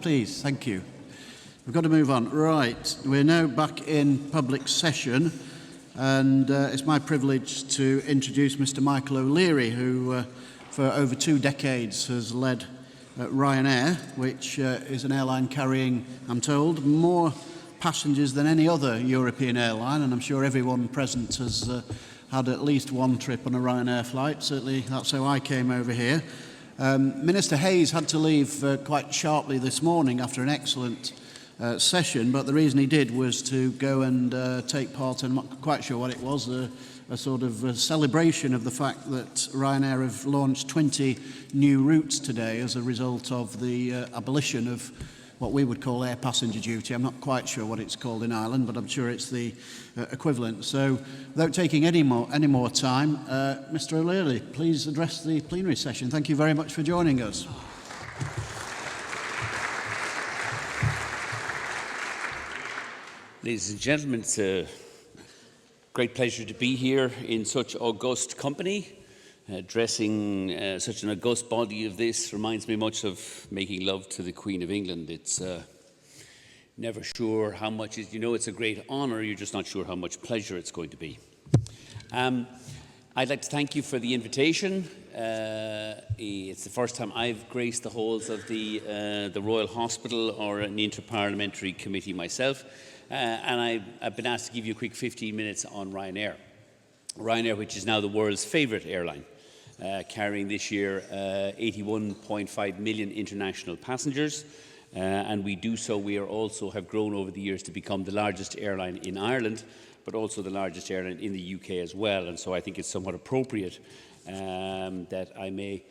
please. Thank you. We've got to move on. Right, we're now back in public session, and it's my privilege to introduce Mr. Michael O'Leary, who for over 2 decades has led Ryanair, which is an airline carrying, I'm told, more passengers than any other European airline, and I'm sure everyone present has had at least one trip on a Ryanair flight. Certainly that's how I came over here. Minister Hayes had to leave quite sharply this morning after an excellent session, but the reason he did was to go and take part in, I'm not quite sure what it was, a sort of celebration of the fact that Ryanair have launched 20 new routes today as a result of the abolition of what we would call air passenger duty. I'm not quite sure what it's called in Ireland, but I'm sure it's the equivalent. So without taking any more time, Mr. O'Leary, please address the plenary session. Thank you very much for joining us. Ladies and gentlemen, it's a great pleasure to be here in such august company. Addressing such an august body of this reminds me much of making love to the Queen of England. It's never sure how much is, you know, it's a great honour, you're just not sure how much pleasure it's going to be. I'd like to thank you for the invitation. It's the first time I've graced the halls of the Royal Hospital or an inter-parliamentary committee myself. And I've been asked to give you a quick 15 minutes on Ryanair. Ryanair, which is now the world's favourite airline, carrying this year 81.5 million international passengers. And we also have grown over the years to become the largest airline in Ireland, but also the largest airline in the UK as well. And so I think it's somewhat appropriate that I may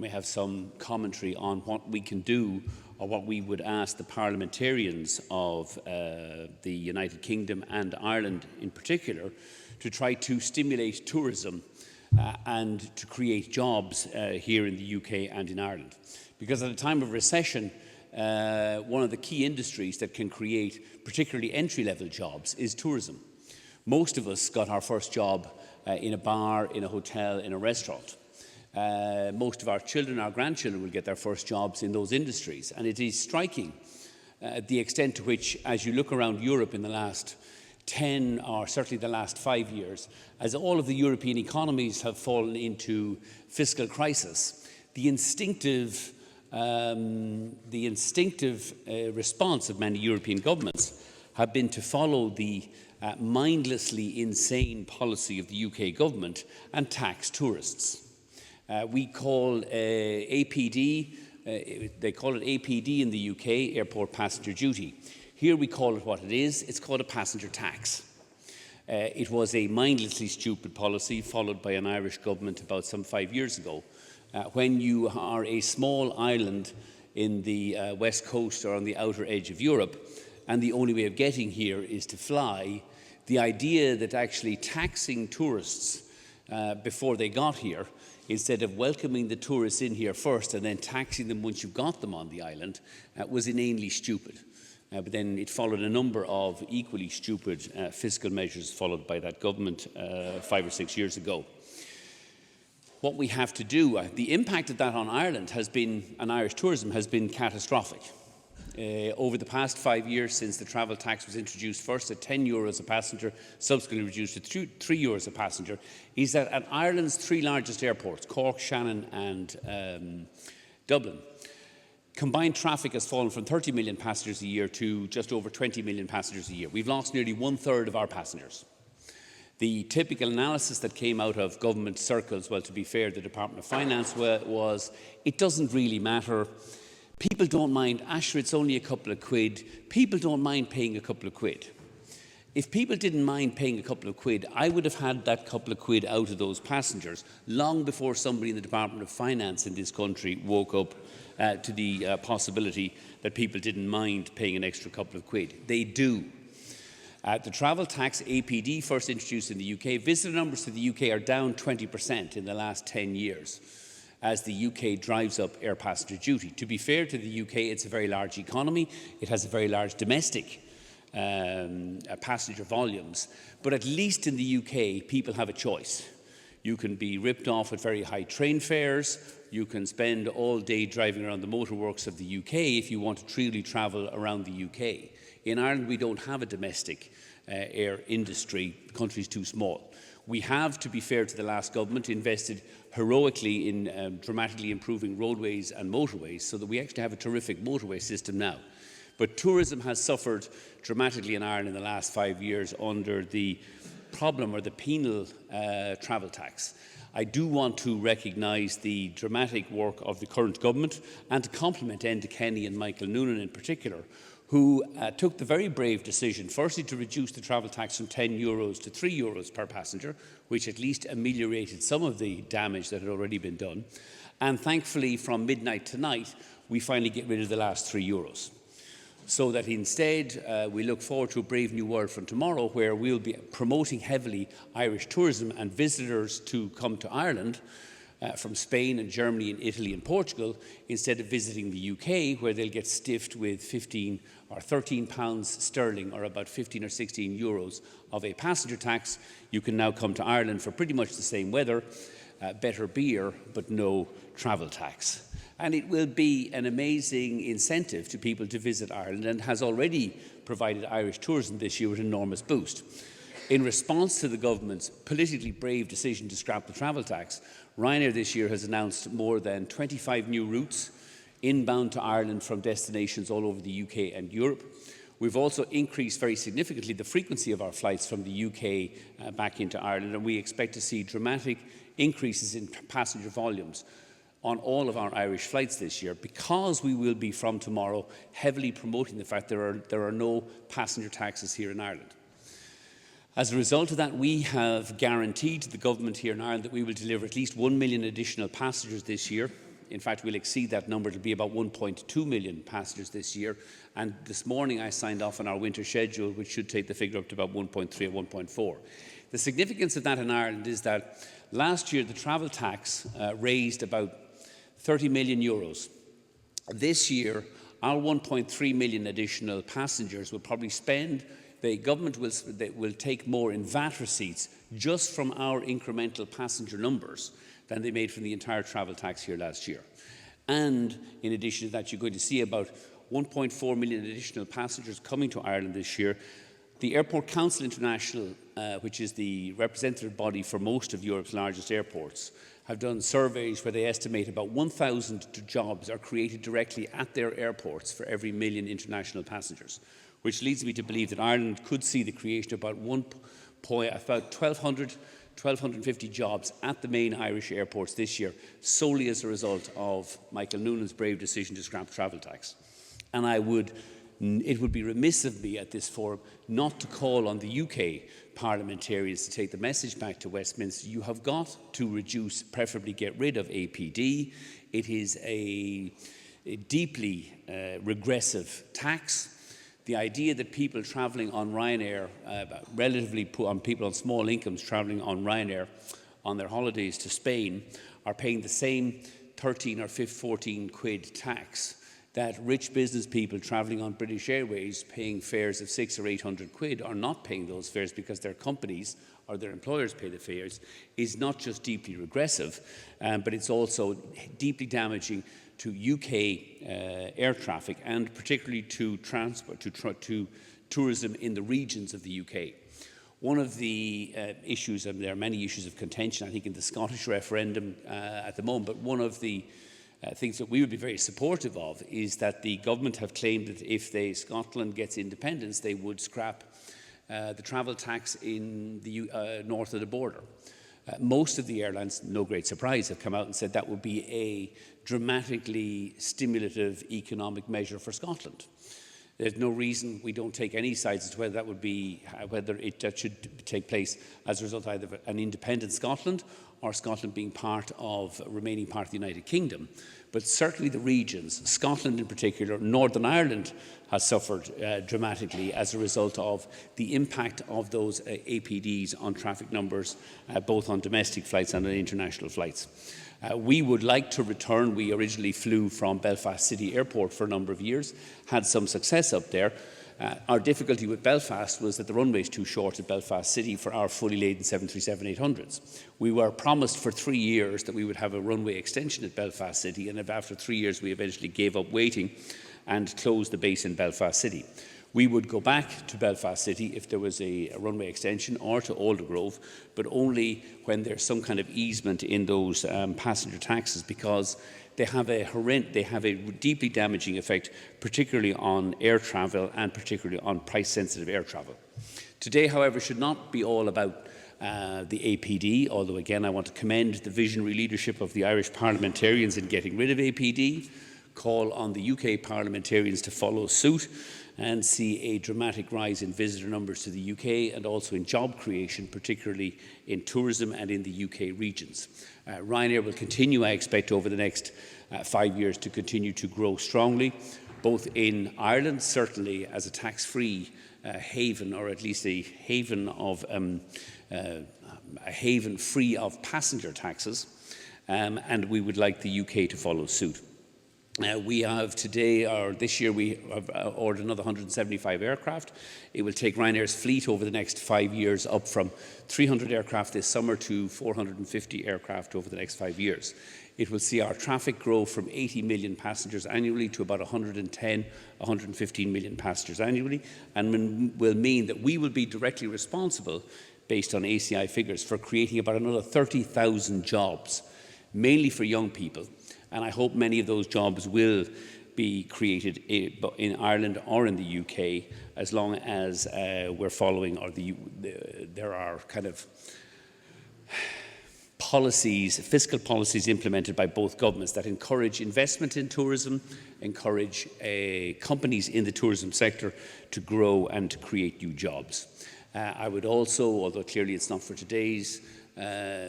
have some commentary on what we can do, or what we would ask the parliamentarians of the United Kingdom and Ireland in particular to try to stimulate tourism and to create jobs here in the UK and in Ireland. Because at a time of recession, one of the key industries that can create particularly entry-level jobs is tourism. Most of us got our first job in a bar, in a hotel, in a restaurant. Most of our children, our grandchildren, will get their first jobs in those industries. And it is striking the extent to which, as you look around Europe in the last 10 or certainly the last 5 years, as all of the European economies have fallen into fiscal crisis, the instinctive response of many European governments have been to follow the mindlessly insane policy of the UK government and tax tourists. We call APD, they call it APD in the UK, Airport Passenger Duty. Here we call it what it is, it's called a passenger tax. It was a mindlessly stupid policy followed by an Irish government about some 5 years ago. When you are a small island in the west coast or on the outer edge of Europe, and the only way of getting here is to fly, the idea that actually taxing tourists before they got here, instead of welcoming the tourists in here first and then taxing them once you've got them on the island, was inanely stupid. But then it followed a number of equally stupid fiscal measures followed by that government 5 or 6 years ago. What we have to do, the impact of that on Ireland has been, and Irish tourism, has been catastrophic. Over the past 5 years since the travel tax was introduced, first at €10 a passenger, subsequently reduced to €3 a passenger, is that at Ireland's 3 largest airports, Cork, Shannon and Dublin, combined traffic has fallen from 30 million passengers a year to just over 20 million passengers a year. We've lost nearly 1/3 of our passengers. The typical analysis that came out of government circles, well, to be fair, the Department of Finance was, it doesn't really matter. People don't mind, Asher, it's only a couple of quid. People don't mind paying a couple of quid. If people didn't mind paying a couple of quid, I would have had that couple of quid out of those passengers long before somebody in the Department of Finance in this country woke up to the possibility that people didn't mind paying an extra couple of quid. They do. The travel tax, APD, first introduced in the UK, visitor numbers to the UK are down 20% in the last 10 years. As the UK drives up air passenger duty. To be fair to the UK, it's a very large economy. It has a very large domestic passenger volumes. But at least in the UK, people have a choice. You can be ripped off at very high train fares. You can spend all day driving around the motorworks of the UK if you want to truly travel around the UK. In Ireland, we don't have a domestic air industry. The country's too small. We have, to be fair to the last government, invested heroically in dramatically improving roadways and motorways so that we actually have a terrific motorway system now. But tourism has suffered dramatically in Ireland in the last 5 years under the problem or the penal travel tax. I do want to recognise the dramatic work of the current government and to compliment Enda Kenny and Michael Noonan in particular, who took the very brave decision, firstly, to reduce the travel tax from €10 to €3 per passenger, which at least ameliorated some of the damage that had already been done. And thankfully, from midnight tonight, we finally get rid of the last €3. So that instead, we look forward to a brave new world from tomorrow, where we'll be promoting heavily Irish tourism and visitors to come to Ireland from Spain and Germany and Italy and Portugal, instead of visiting the UK, where they'll get stiffed with 15 or 13 pounds sterling, or about 15 or 16 euros of a passenger tax. You can now come to Ireland for pretty much the same weather, better beer, but no travel tax. And it will be an amazing incentive to people to visit Ireland, and has already provided Irish tourism this year with an enormous boost. In response to the government's politically brave decision to scrap the travel tax, Ryanair this year has announced more than 25 new routes inbound to Ireland from destinations all over the UK and Europe. We've also increased very significantly the frequency of our flights from the UK back into Ireland, and we expect to see dramatic increases in passenger volumes on all of our Irish flights this year, because we will be from tomorrow heavily promoting the fact there are no passenger taxes here in Ireland. As a result of that, we have guaranteed to the government here in Ireland that we will deliver at least 1 million additional passengers this year. In fact, we'll exceed that number. It'll be about 1.2 million passengers this year. And this morning I signed off on our winter schedule, which should take the figure up to about 1.3 or 1.4. The significance of that in Ireland is that last year the travel tax raised about 30 million euros. This year, our 1.3 million additional passengers will probably spend, the government will take more in VAT receipts just from our incremental passenger numbers than they made from the entire travel tax here last year. And in addition to that, you're going to see about 1.4 million additional passengers coming to Ireland this year. The Airport Council International, which is the representative body for most of Europe's largest airports, have done surveys where they estimate about 1,000 jobs are created directly at their airports for every million international passengers, which leads me to believe that Ireland could see the creation of about 1,250 jobs at the main Irish airports this year, solely as a result of Michael Noonan's brave decision to scrap travel tax. And it would be remiss of me at this forum not to call on the UK parliamentarians to take the message back to Westminster. You have got to reduce, preferably get rid of APD. It is a deeply regressive tax. The idea that people travelling on Ryanair, relatively poor, people on small incomes travelling on Ryanair on their holidays to Spain, are paying the same 13 or 14 quid tax that rich business people travelling on British Airways paying fares of 600 or 800 quid are not paying those fares because their companies or their employers pay the fares, is not just deeply regressive, but it's also deeply damaging to UK air traffic, and particularly to transport, to tourism in the regions of the UK. One of the issues, and there are many issues of contention, I think, in the Scottish referendum at the moment, but one of the things that we would be very supportive of is that the government have claimed that if Scotland gets independence, they would scrap the travel tax in the north of the border. Most of the airlines, no great surprise, have come out and said that would be a dramatically stimulative economic measure for Scotland. There's no reason we don't take any sides as to whether that would be, that should take place as a result either of an independent Scotland or Scotland being remaining part of the United Kingdom. But certainly the regions, Scotland in particular, Northern Ireland has suffered dramatically as a result of the impact of those APDs on traffic numbers, both on domestic flights and on international flights. We would like to return. We originally flew from Belfast City Airport for a number of years, had some success up there. Our difficulty with Belfast was that the runway is too short at Belfast City for our fully laden 737-800s. We were promised for 3 years that we would have a runway extension at Belfast City, and after 3 years we eventually gave up waiting and closed the base in Belfast City. We would go back to Belfast City if there was a runway extension, or to Aldergrove, but only when there's some kind of easement in those passenger taxes, because they have a deeply damaging effect, particularly on air travel and particularly on price-sensitive air travel. Today, however, should not be all about the APD, although again I want to commend the visionary leadership of the Irish parliamentarians in getting rid of APD, call on the UK parliamentarians to follow suit and see a dramatic rise in visitor numbers to the UK and also in job creation, particularly in tourism and in the UK regions. Ryanair will continue, I expect, over the next 5 years to continue to grow strongly, both in Ireland, certainly as a tax-free haven, or at least a haven free of passenger taxes, and we would like the UK to follow suit. We have today, or this year, we have ordered another 175 aircraft. It will take Ryanair's fleet over the next 5 years up from 300 aircraft this summer to 450 aircraft over the next 5 years. It will see our traffic grow from 80 million passengers annually to about 110, 115 million passengers annually, and will mean that we will be directly responsible, based on ACI figures, for creating about another 30,000 jobs, mainly for young people. And I hope many of those jobs will be created in Ireland or in the UK, as long as we're following, or there are kind of policies, fiscal policies implemented by both governments that encourage investment in tourism, encourage companies in the tourism sector to grow and to create new jobs. I would also, although clearly it's not for today's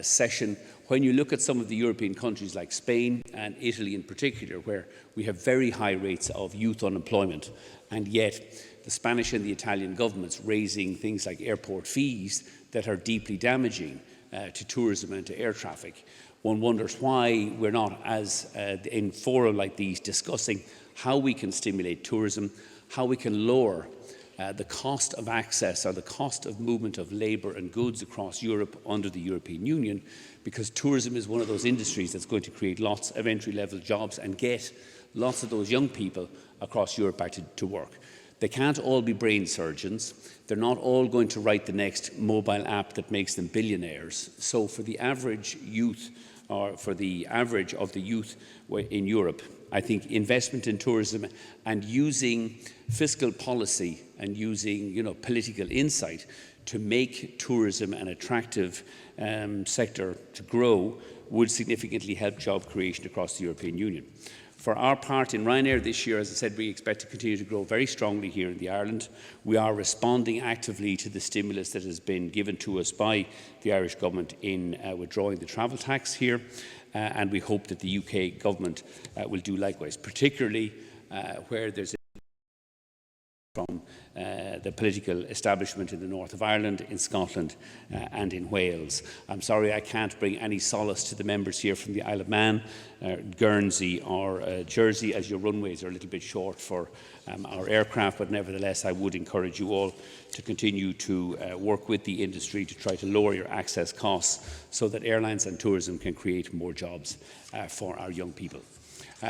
session, when you look at some of the European countries like Spain and Italy in particular, where we have very high rates of youth unemployment, and yet the Spanish and the Italian governments raising things like airport fees that are deeply damaging to tourism and to air traffic, one wonders why we're not, as in fora like these, discussing how we can stimulate tourism, how we can lower the cost of access, or the cost of movement of labour and goods across Europe under the European Union, because tourism is one of those industries that's going to create lots of entry-level jobs and get lots of those young people across Europe back to work. They can't all be brain surgeons. They're not all going to write the next mobile app that makes them billionaires. So for the average youth, or for the average of the youth in Europe, I think investment in tourism and using fiscal policy and using political insight to make tourism an attractive sector to grow would significantly help job creation across the European Union. For our part in Ryanair this year, as I said, we expect to continue to grow very strongly here in Ireland. We are responding actively to the stimulus that has been given to us by the Irish government in withdrawing the travel tax here, and we hope that the UK government will do likewise, particularly where there's from the political establishment in the north of Ireland, in Scotland and in Wales. I'm sorry I can't bring any solace to the members here from the Isle of Man, Guernsey or Jersey, as your runways are a little bit short for our aircraft, but nevertheless I would encourage you all to continue to work with the industry to try to lower your access costs so that airlines and tourism can create more jobs for our young people.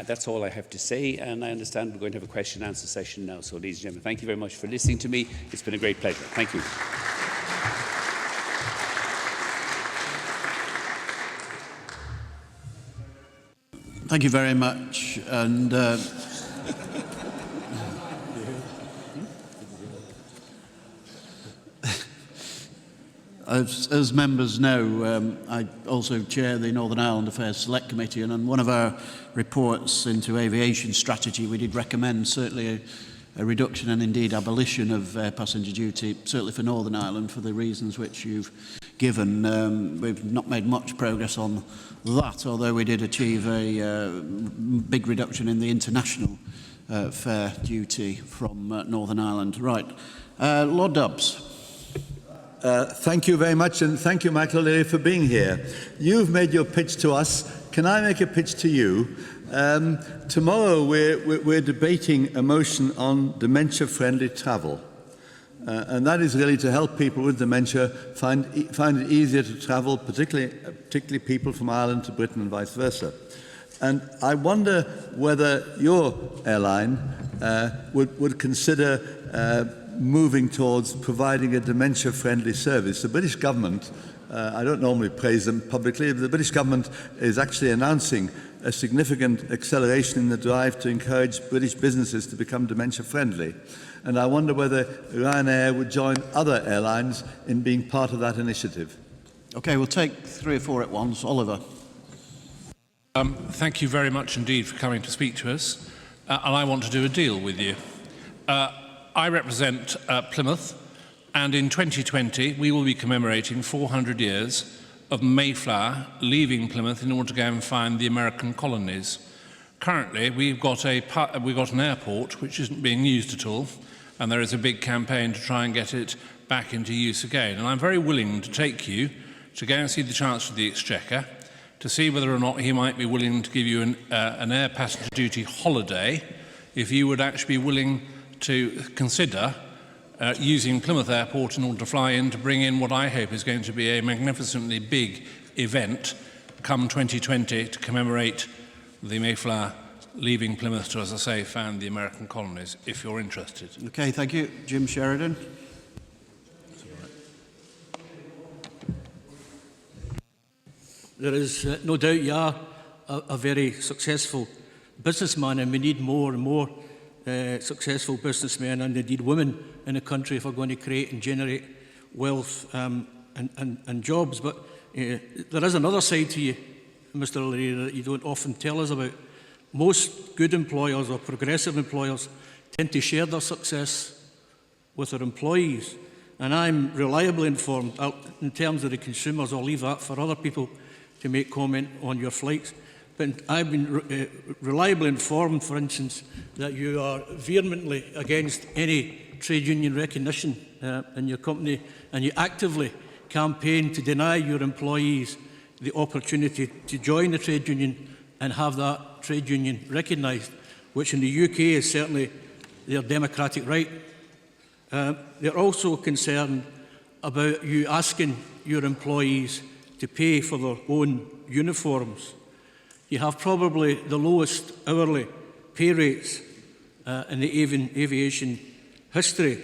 That's all I have to say, and I understand we're going to have a question and answer session now. So, ladies and gentlemen, thank you very much for listening to me. It's been a great pleasure. Thank you. Thank you very much. And as members know, I also chair the Northern Ireland Affairs Select Committee, and on one of our reports into aviation strategy, we did recommend certainly a reduction and indeed abolition of passenger duty, certainly for Northern Ireland, for the reasons which you've given. We've not made much progress on that, although we did achieve a big reduction in the international fare duty from Northern Ireland. Right. Lord Dubs. Thank you very much, and thank you, Michael O'Leary, for being here. You've made your pitch to us. Can I make a pitch to you? Tomorrow we're debating a motion on dementia-friendly travel. And that is really to help people with dementia find it easier to travel, particularly people from Ireland to Britain and vice versa. And I wonder whether your airline would consider moving towards providing a dementia-friendly service. The British government, I don't normally praise them publicly, but the British government is actually announcing a significant acceleration in the drive to encourage British businesses to become dementia-friendly. And I wonder whether Ryanair would join other airlines in being part of that initiative. Okay, we'll take 3 or 4 at once. Oliver. Thank you very much indeed for coming to speak to us. And I want to do a deal with you. I represent Plymouth, and in 2020 we will be commemorating 400 years of Mayflower leaving Plymouth in order to go and find the American colonies. Currently, we've got an airport which isn't being used at all, and there is a big campaign to try and get it back into use again. And I'm very willing to take you to go and see the Chancellor of the Exchequer to see whether or not he might be willing to give you an air passenger duty holiday if you would actually be willing to consider using Plymouth Airport in order to fly in to bring in what I hope is going to be a magnificently big event come 2020 to commemorate the Mayflower leaving Plymouth to, as I say, found the American colonies, if you're interested. Okay, thank you. Jim Sheridan. There is no doubt you are a very successful businessman, and we need more and more successful businessmen and indeed women in the country if we're going to create and generate wealth and jobs. But there is another side to you, Mr. O'Leary, that you don't often tell us about. Most good employers or progressive employers tend to share their success with their employees. And I'm reliably informed, in terms of the consumers, I'll leave that for other people to make comment on your flights. But I've been reliably informed, for instance, that you are vehemently against any trade union recognition in your company, and you actively campaign to deny your employees the opportunity to join the trade union and have that trade union recognised, which in the UK is certainly their democratic right. They're also concerned about you asking your employees to pay for their own uniforms. You have probably the lowest hourly pay rates in the aviation history.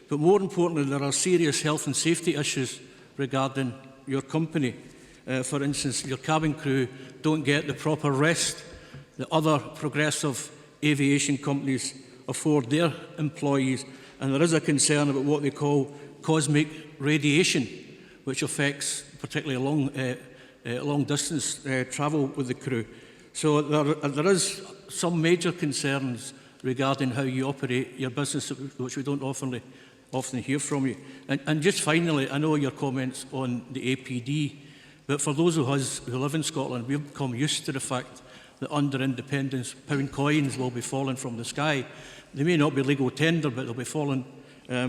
But more importantly, there are serious health and safety issues regarding your company. For instance, your cabin crew don't get the proper rest that other progressive aviation companies afford their employees. And there is a concern about what they call cosmic radiation, which affects particularly long-distance travel with the crew. So there is some major concerns regarding how you operate your business, which we don't often hear from you. And just finally, I know your comments on the APD, but for those of us who live in Scotland, we've become used to the fact that under independence, pound coins will be falling from the sky. They may not be legal tender, but they'll be falling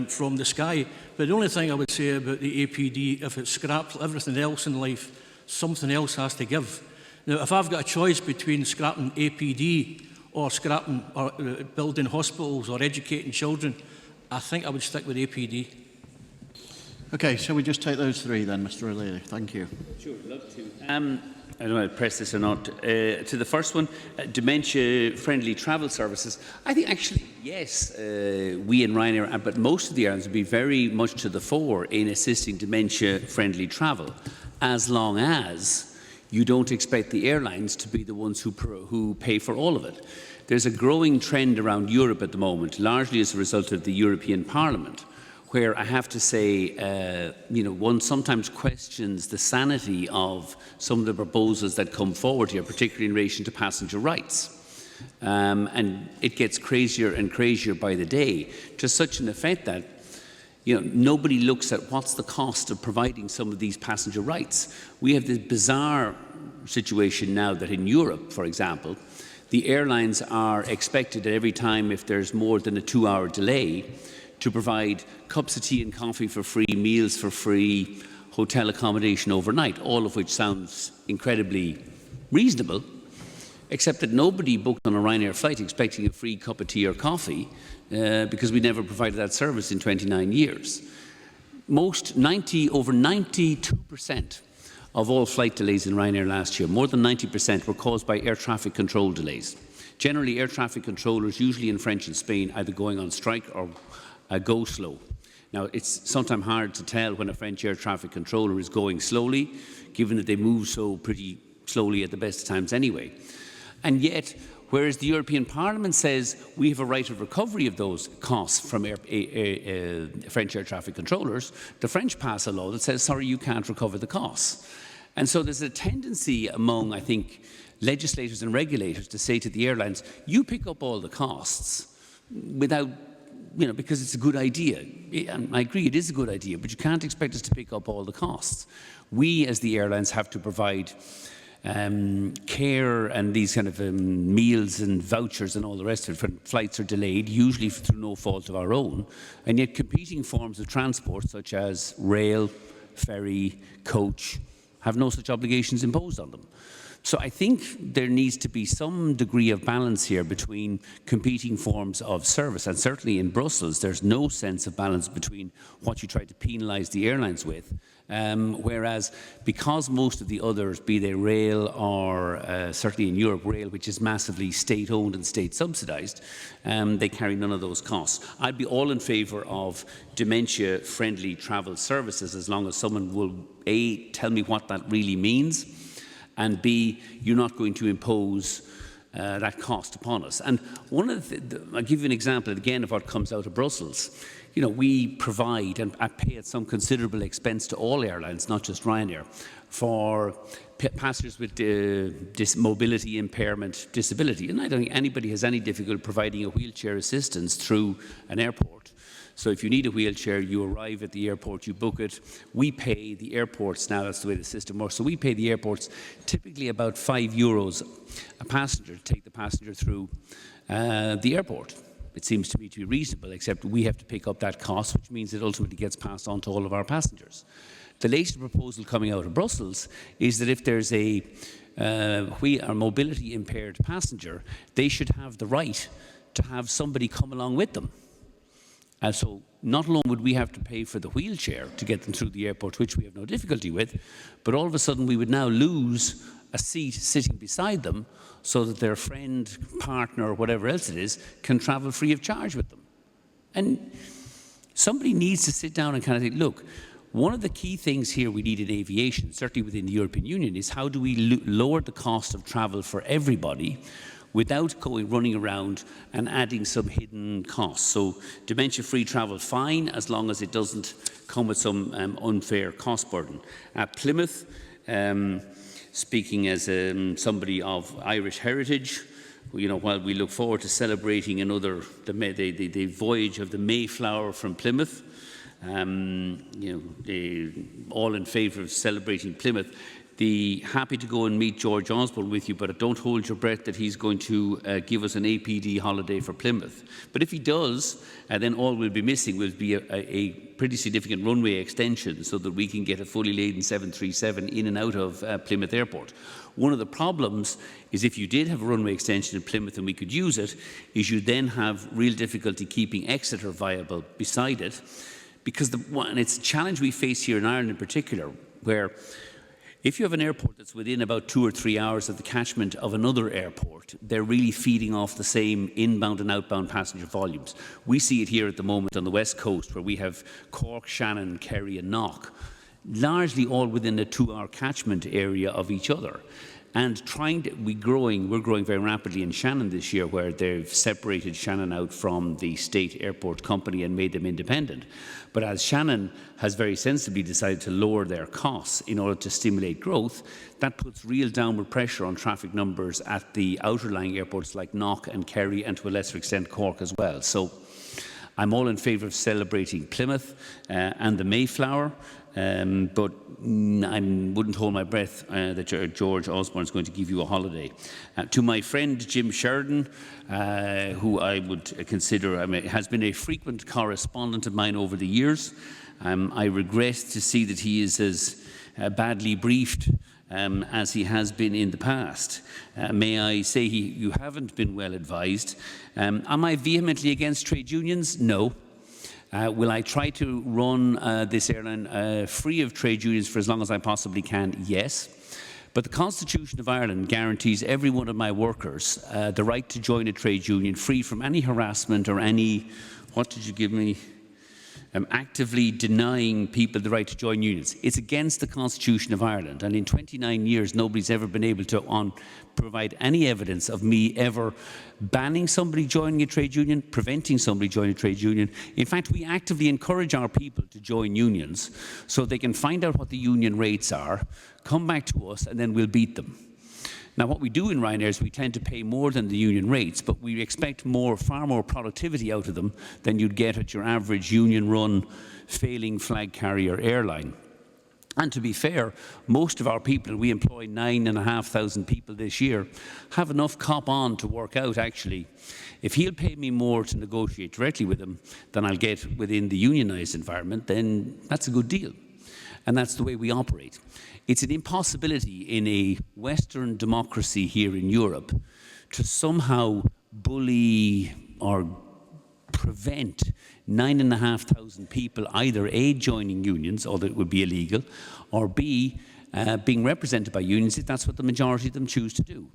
from the sky. But the only thing I would say about the APD, if it scraps everything else in life, something else has to give. Now, if I've got a choice between scrapping APD or scrapping or building hospitals or educating children, I think I would stick with APD. Okay, shall we just take those 3 then, Mr. O'Leary? Thank you. Sure, love to. I don't know if I press this or not. To the first one, dementia-friendly travel services. I think actually, yes, we in Ryanair, but most of the airlines would be very much to the fore in assisting dementia-friendly travel, as long as you don't expect the airlines to be the ones who pay for all of it. There's a growing trend around Europe at the moment, largely as a result of the European Parliament, where I have to say, one sometimes questions the sanity of some of the proposals that come forward here, particularly in relation to passenger rights. And it gets crazier and crazier by the day, to such an effect that nobody looks at what's the cost of providing some of these passenger rights. We have this bizarre situation now that in Europe, for example, the airlines are expected at every time, if there's more than a 2-hour delay, to provide cups of tea and coffee for free, meals for free, hotel accommodation overnight, all of which sounds incredibly reasonable. except that nobody booked on a Ryanair flight expecting a free cup of tea or coffee because we never provided that service in 29 years. Over 92% of all flight delays in Ryanair last year, more than 90%, were caused by air traffic control delays. Generally, air traffic controllers, usually in French and Spain, either going on strike or go slow. Now, it's sometimes hard to tell when a French air traffic controller is going slowly, given that they move so pretty slowly at the best of times anyway. And yet, whereas the European Parliament says we have a right of recovery of those costs from French air traffic controllers, the French pass a law that says, sorry, you can't recover the costs. And so there's a tendency among, I think, legislators and regulators to say to the airlines, you pick up all the costs without, because it's a good idea. And I agree, it is a good idea, but you can't expect us to pick up all the costs. We, as the airlines, have to provide care and these kind of meals and vouchers and all the rest of it when flights are delayed, usually through no fault of our own. And yet competing forms of transport, such as rail, ferry, coach, have no such obligations imposed on them. So I think there needs to be some degree of balance here between competing forms of service. And certainly in Brussels, there's no sense of balance between what you try to penalise the airlines with. Whereas because most of the others, be they rail or certainly in Europe, rail, which is massively state-owned and state-subsidised, they carry none of those costs. I'd be all in favour of dementia-friendly travel services as long as someone will, A, tell me what that really means, and B, you're not going to impose that cost upon us. And one of I'll give you an example again of what comes out of Brussels. We provide and pay at some considerable expense to all airlines, not just Ryanair, for passengers with mobility impairment, disability. And I don't think anybody has any difficulty providing a wheelchair assistance through an airport. So if you need a wheelchair, you arrive at the airport, you book it. We pay the airports now, that's the way the system works. So we pay the airports typically about €5 a passenger to take the passenger through the airport. It seems to me to be reasonable, except we have to pick up that cost, which means it ultimately gets passed on to all of our passengers. The latest proposal coming out of Brussels is that if there's a mobility impaired passenger, they should have the right to have somebody come along with them. And so not alone would we have to pay for the wheelchair to get them through the airport, which we have no difficulty with, but all of a sudden we would now lose a seat sitting beside them so that their friend, partner, or whatever else it is, can travel free of charge with them. And somebody needs to sit down and kind of think, look, one of the key things here we need in aviation, certainly within the European Union, is how do we lower the cost of travel for everybody without running around and adding some hidden costs. So dementia-free travel, fine, as long as it doesn't come with some unfair cost burden. At Plymouth, speaking as somebody of Irish heritage, while we look forward to celebrating the voyage of the Mayflower from Plymouth, all in favour of celebrating Plymouth. Happy to go and meet George Osborne with you, but don't hold your breath that he's going to give us an APD holiday for Plymouth. But if he does, then all we'll be missing will be a pretty significant runway extension so that we can get a fully laden 737 in and out of Plymouth Airport. One of the problems is if you did have a runway extension in Plymouth and we could use it, is you then have real difficulty keeping Exeter viable beside it, because and it's a challenge we face here in Ireland in particular, where if you have an airport that's within about 2 or 3 hours of the catchment of another airport, they're really feeding off the same inbound and outbound passenger volumes. We see it here at the moment on the West Coast, where we have Cork, Shannon, Kerry and Knock, largely all within a 2-hour catchment area of each other. And we're growing very rapidly in Shannon this year, where they've separated Shannon out from the state airport company and made them independent. But as Shannon has very sensibly decided to lower their costs in order to stimulate growth, that puts real downward pressure on traffic numbers at the outer-lying airports like Knock and Kerry, and to a lesser extent Cork as well. So I'm all in favour of celebrating Plymouth and the Mayflower. But I wouldn't hold my breath that George Osborne is going to give you a holiday. To my friend Jim Sheridan, who I would consider has been a frequent correspondent of mine over the years, I regret to see that he is as badly briefed as he has been in the past. May I say you haven't been well advised. Am I vehemently against trade unions? No. Will I try to run this airline free of trade unions for as long as I possibly can? Yes. But the Constitution of Ireland guarantees every one of my workers the right to join a trade union free from any harassment or any, what did you give me? Actively denying people the right to join unions. It's against the Constitution of Ireland, and in 29 years nobody's ever been able to provide any evidence of me ever banning somebody joining a trade union, preventing somebody joining a trade union. In fact, we actively encourage our people to join unions so they can find out what the union rates are, come back to us, and then we'll beat them. Now, what we do in Ryanair is we tend to pay more than the union rates, but we expect far more productivity out of them than you'd get at your average union-run, failing flag carrier airline. And to be fair, most of our people, we employ 9,500 people this year, have enough cop on to work out, actually. If he'll pay me more to negotiate directly with him than I'll get within the unionised environment, then that's a good deal. And that's the way we operate. It's an impossibility in a Western democracy here in Europe to somehow bully or prevent 9,500 people either A, joining unions, although it would be illegal, or B, being represented by unions if that's what the majority of them choose to do.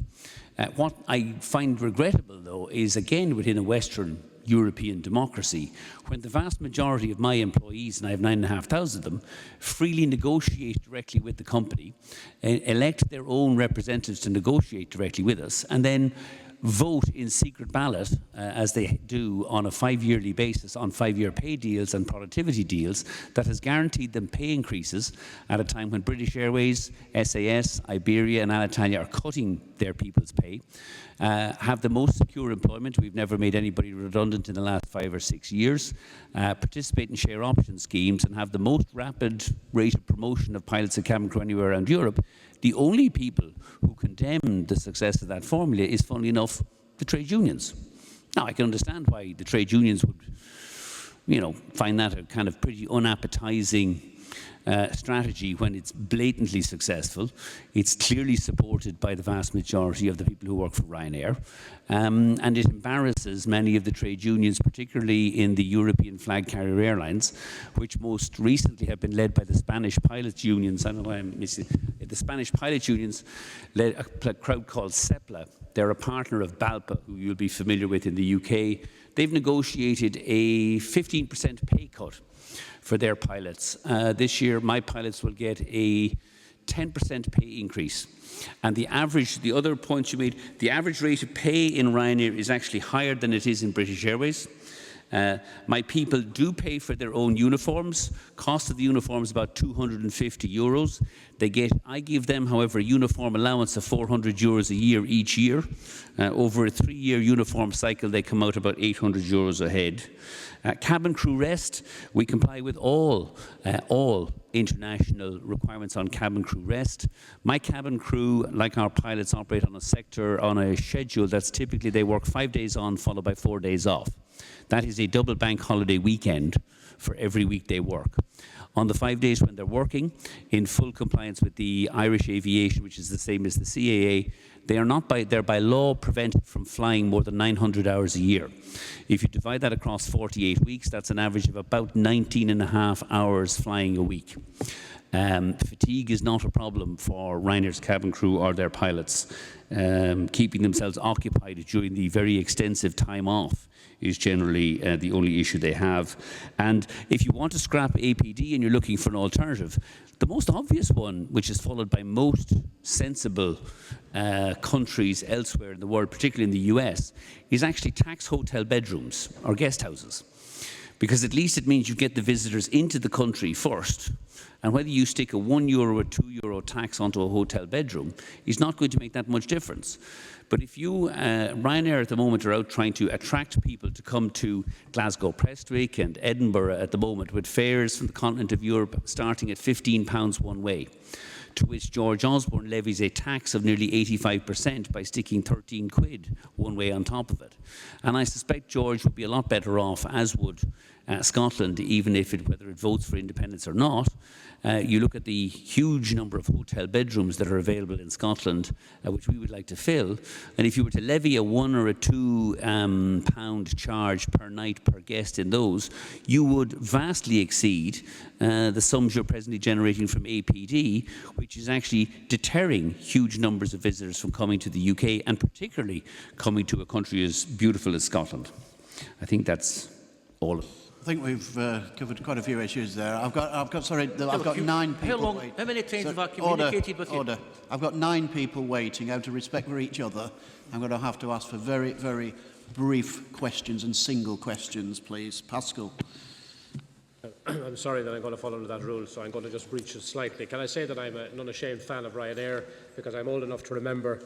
What I find regrettable, though, is again within a Western European democracy, when the vast majority of my employees, and I have 9,500 of them, freely negotiate directly with the company, elect their own representatives to negotiate directly with us, and then vote in secret ballot, as they do on a 5-yearly basis, on 5-year pay deals and productivity deals, that has guaranteed them pay increases at a time when British Airways, SAS, Iberia and Alitalia are cutting their people's pay, have the most secure employment. We've never made anybody redundant in the last 5 or 6 years, participate in share option schemes and have the most rapid rate of promotion of pilots and cabin crew anywhere around Europe. The only people who condemn the success of that formula is, funnily enough, the trade unions. Now, I can understand why the trade unions would, find that a kind of pretty unappetizing strategy when it's blatantly successful. It's clearly supported by the vast majority of the people who work for Ryanair, and it embarrasses many of the trade unions, particularly in the European flag carrier airlines, which most recently have been led by the Spanish pilots unions. I don't know why I'm missing the Spanish pilots unions, led a crowd called SEPLA. They're a partner of BIPA, who you'll be familiar with in the UK. They've negotiated a 15% pay cut for their pilots. This year, my pilots will get a 10% pay increase. And the other point you made, the average rate of pay in Ryanair is actually higher than it is in British Airways. My people do pay for their own uniforms. Cost of the uniform is about €250. I give them, however, a uniform allowance of €400 a year each year. Over a 3-year uniform cycle, they come out about €800 ahead. Cabin crew rest, we comply with all international requirements on cabin crew rest. My cabin crew, like our pilots, operate on a schedule that's typically they work 5 days on, followed by 4 days off. That is a double bank holiday weekend for every week they work. On the 5 days when they're working, in full compliance with the Irish aviation, which is the same as the CAA, they're by law prevented from flying more than 900 hours a year. If you divide that across 48 weeks, that's an average of about 19.5 hours flying a week. Fatigue is not a problem for Ryanair's cabin crew or their pilots. Keeping themselves occupied during the very extensive time off is generally the only issue they have. And if you want to scrap APD and you're looking for an alternative, the most obvious one, which is followed by most sensible countries elsewhere in the world, particularly in the US, is actually tax hotel bedrooms or guest houses. Because at least it means you get the visitors into the country first, and whether you stick a €1 or €2 tax onto a hotel bedroom is not going to make that much difference. But if Ryanair at the moment are out trying to attract people to come to Glasgow Prestwick and Edinburgh at the moment with fares from the continent of Europe starting at £15 one way, to which George Osborne levies a tax of nearly 85% by sticking 13 quid one way on top of it. And I suspect George would be a lot better off, as would Scotland, even if whether it votes for independence or not. You look at the huge number of hotel bedrooms that are available in Scotland, which we would like to fill, and if you were to levy a £1 or a £2 pound charge per night per guest in those, you would vastly exceed the sums you're presently generating from APD, which is actually deterring huge numbers of visitors from coming to the UK, and particularly coming to a country as beautiful as Scotland. I think that's all of it. I think we've covered quite a few issues there. I've got 9 people waiting. How many times have I communicated with you? Order. I've got 9 people waiting. Out of respect for each other, I'm going to have to ask for very, very brief questions and single questions, please. Pascal. I'm sorry that I'm going to fall under that rule, so I'm going to just breach it slightly. Can I say that I'm an unashamed fan of Ryanair, because I'm old enough to remember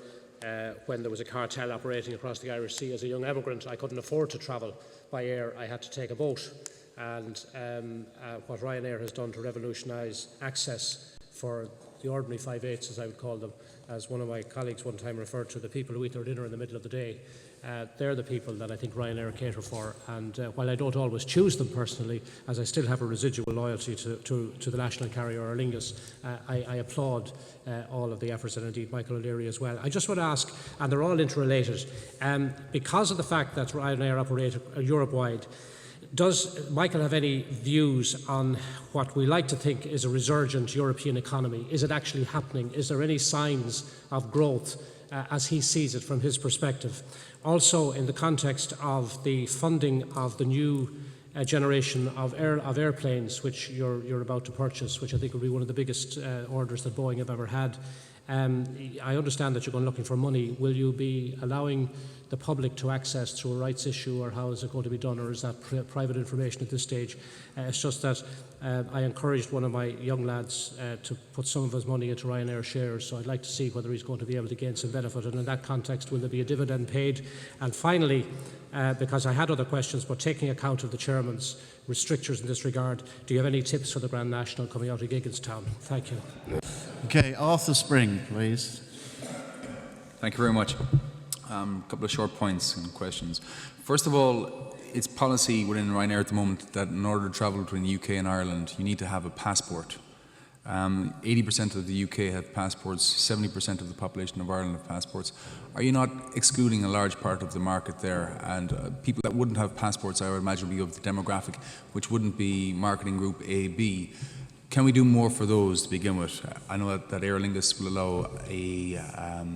when there was a cartel operating across the Irish Sea. As a young emigrant, I couldn't afford to travel by air. I had to take a boat. And what Ryanair has done to revolutionise access for the ordinary 5/8s, as I would call them, as one of my colleagues one time referred to, the people who eat their dinner in the middle of the day, they're the people that I think Ryanair cater for. And while I don't always choose them personally, as I still have a residual loyalty to the national carrier Aer Lingus, I applaud all of the efforts, and indeed Michael O'Leary as well. I just want to ask, and they're all interrelated, because of the fact that Ryanair operate Europe-wide, does Michael have any views on what we like to think is a resurgent European economy? Is it actually happening? Is there any signs of growth as he sees it from his perspective? Also, in the context of the funding of the new generation of airplanes, which you're about to purchase, which I think will be one of the biggest orders that Boeing have ever had. I understand that you're going looking for money. Will you be allowing the public to access through a rights issue, or how is it going to be done, or is that private information at this stage? It's just that I encouraged one of my young lads to put some of his money into Ryanair shares, so I'd like to see whether he's going to be able to gain some benefit, and in that context, will there be a dividend paid? And finally, because I had other questions, but taking account of the Chairman's restrictors in this regard, do you have any tips for the Grand National coming out of Gigginstown? Thank you. Okay, Arthur Spring, please. Thank you very much. A couple of short points and questions. First of all, it's policy within Ryanair at the moment that in order to travel between the UK and Ireland, you need to have a passport. 80% of the UK have passports, 70% of the population of Ireland have passports. Are you not excluding a large part of the market there? And people that wouldn't have passports, I would imagine, would be of the demographic, which wouldn't be marketing group A, B. Can we do more for those to begin with? I know that Aer Lingus will allow a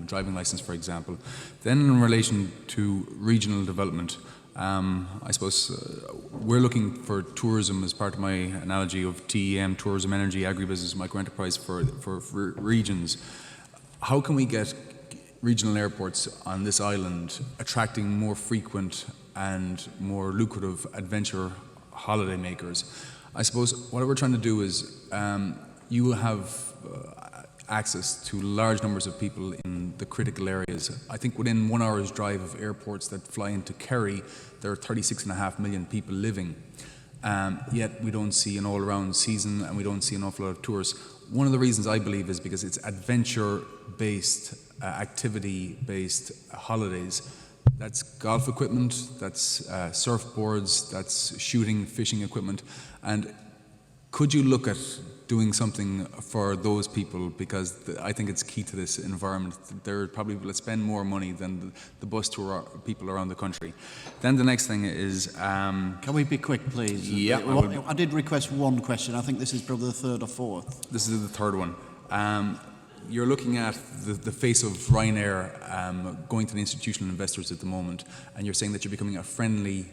driving licence, for example. Then in relation to regional development, I suppose we're looking for tourism as part of my analogy of TEM, tourism, energy, agribusiness, microenterprise for regions. How can we get regional airports on this island attracting more frequent and more lucrative adventure holiday makers? I suppose what we're trying to do is you have access to large numbers of people in the critical areas. I think within 1 hour's drive of airports that fly into Kerry, there are 36.5 million people living. Yet we don't see an all-around season, and we don't see an awful lot of tourists. One of the reasons I believe is because it's adventure-based, activity-based holidays. That's golf equipment, that's surfboards, that's shooting, fishing equipment. And could you look at doing something for those people? Because I think it's key to this environment. They're probably will spend more money than the bus tour people around the country. Then the next thing is... Can we be quick, please? Yeah. I did request one question. I think this is probably the third or fourth. This is the third one. You're looking at the face of Ryanair going to the institutional investors at the moment, and you're saying that you're becoming a friendly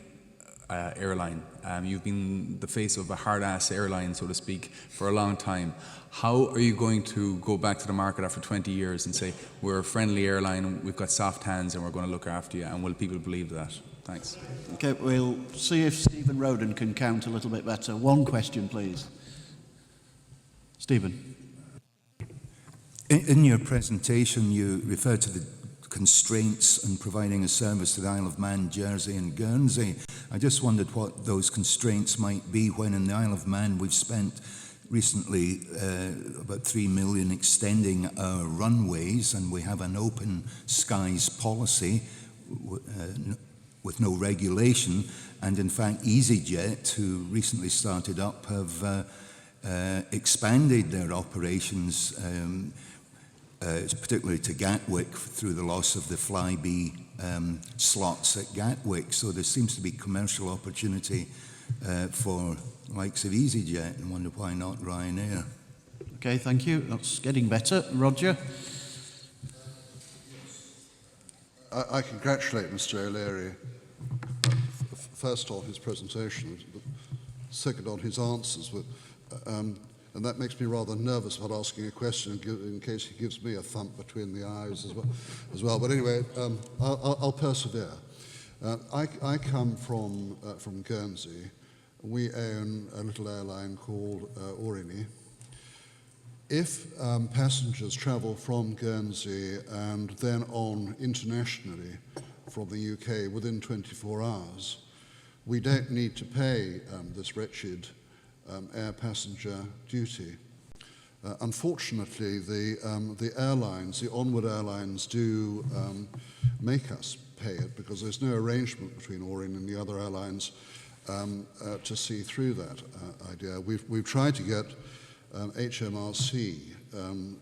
airline. You've been the face of a hard-ass airline, so to speak, for a long time. How are you going to go back to the market after 20 years and say, we're a friendly airline, we've got soft hands, and we're going to look after you, and will people believe that? Thanks. Okay, we'll see if Stephen Roden can count a little bit better. One question, please. Stephen. In your presentation, you refer to the constraints in providing a service to the Isle of Man, Jersey and Guernsey. I just wondered what those constraints might be when in the Isle of Man we've spent recently about 3 million extending our runways, and we have an open skies policy with no regulation. And in fact, EasyJet, who recently started up, have expanded their operations, particularly to Gatwick, through the loss of the Flybe slots at Gatwick. So there seems to be commercial opportunity for the likes of EasyJet, and wonder why not Ryanair. Okay, thank you. That's getting better. Roger? I congratulate Mr. O'Leary, first on his presentation, but second on his answers. And that makes me rather nervous about asking a question in case he gives me a thump between the eyes as well. But anyway, I'll persevere. I come from Guernsey. We own a little airline called Aurigny. If passengers travel from Guernsey and then on internationally from the UK within 24 hours, we don't need to pay this wretched air passenger duty. Unfortunately, the airlines, the onward airlines, do make us pay it because there's no arrangement between Aurigny and the other airlines to see through that idea. We've tried to get HMRC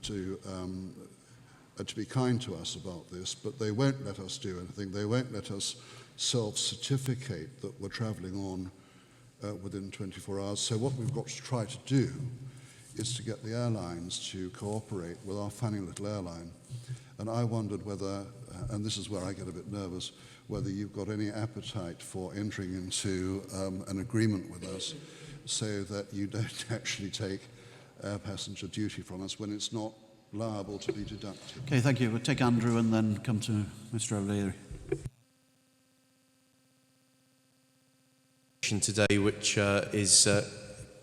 to be kind to us about this, but they won't let us do anything. They won't let us self-certificate that we're travelling on within 24 hours. So what we've got to try to do is to get the airlines to cooperate with our funny little airline. And I wondered whether, and this is where I get a bit nervous, whether you've got any appetite for entering into an agreement with us so that you don't actually take air passenger duty from us when it's not liable to be deducted. Okay, thank you. We'll take Andrew and then come to Mr. O'Leary. Today, which is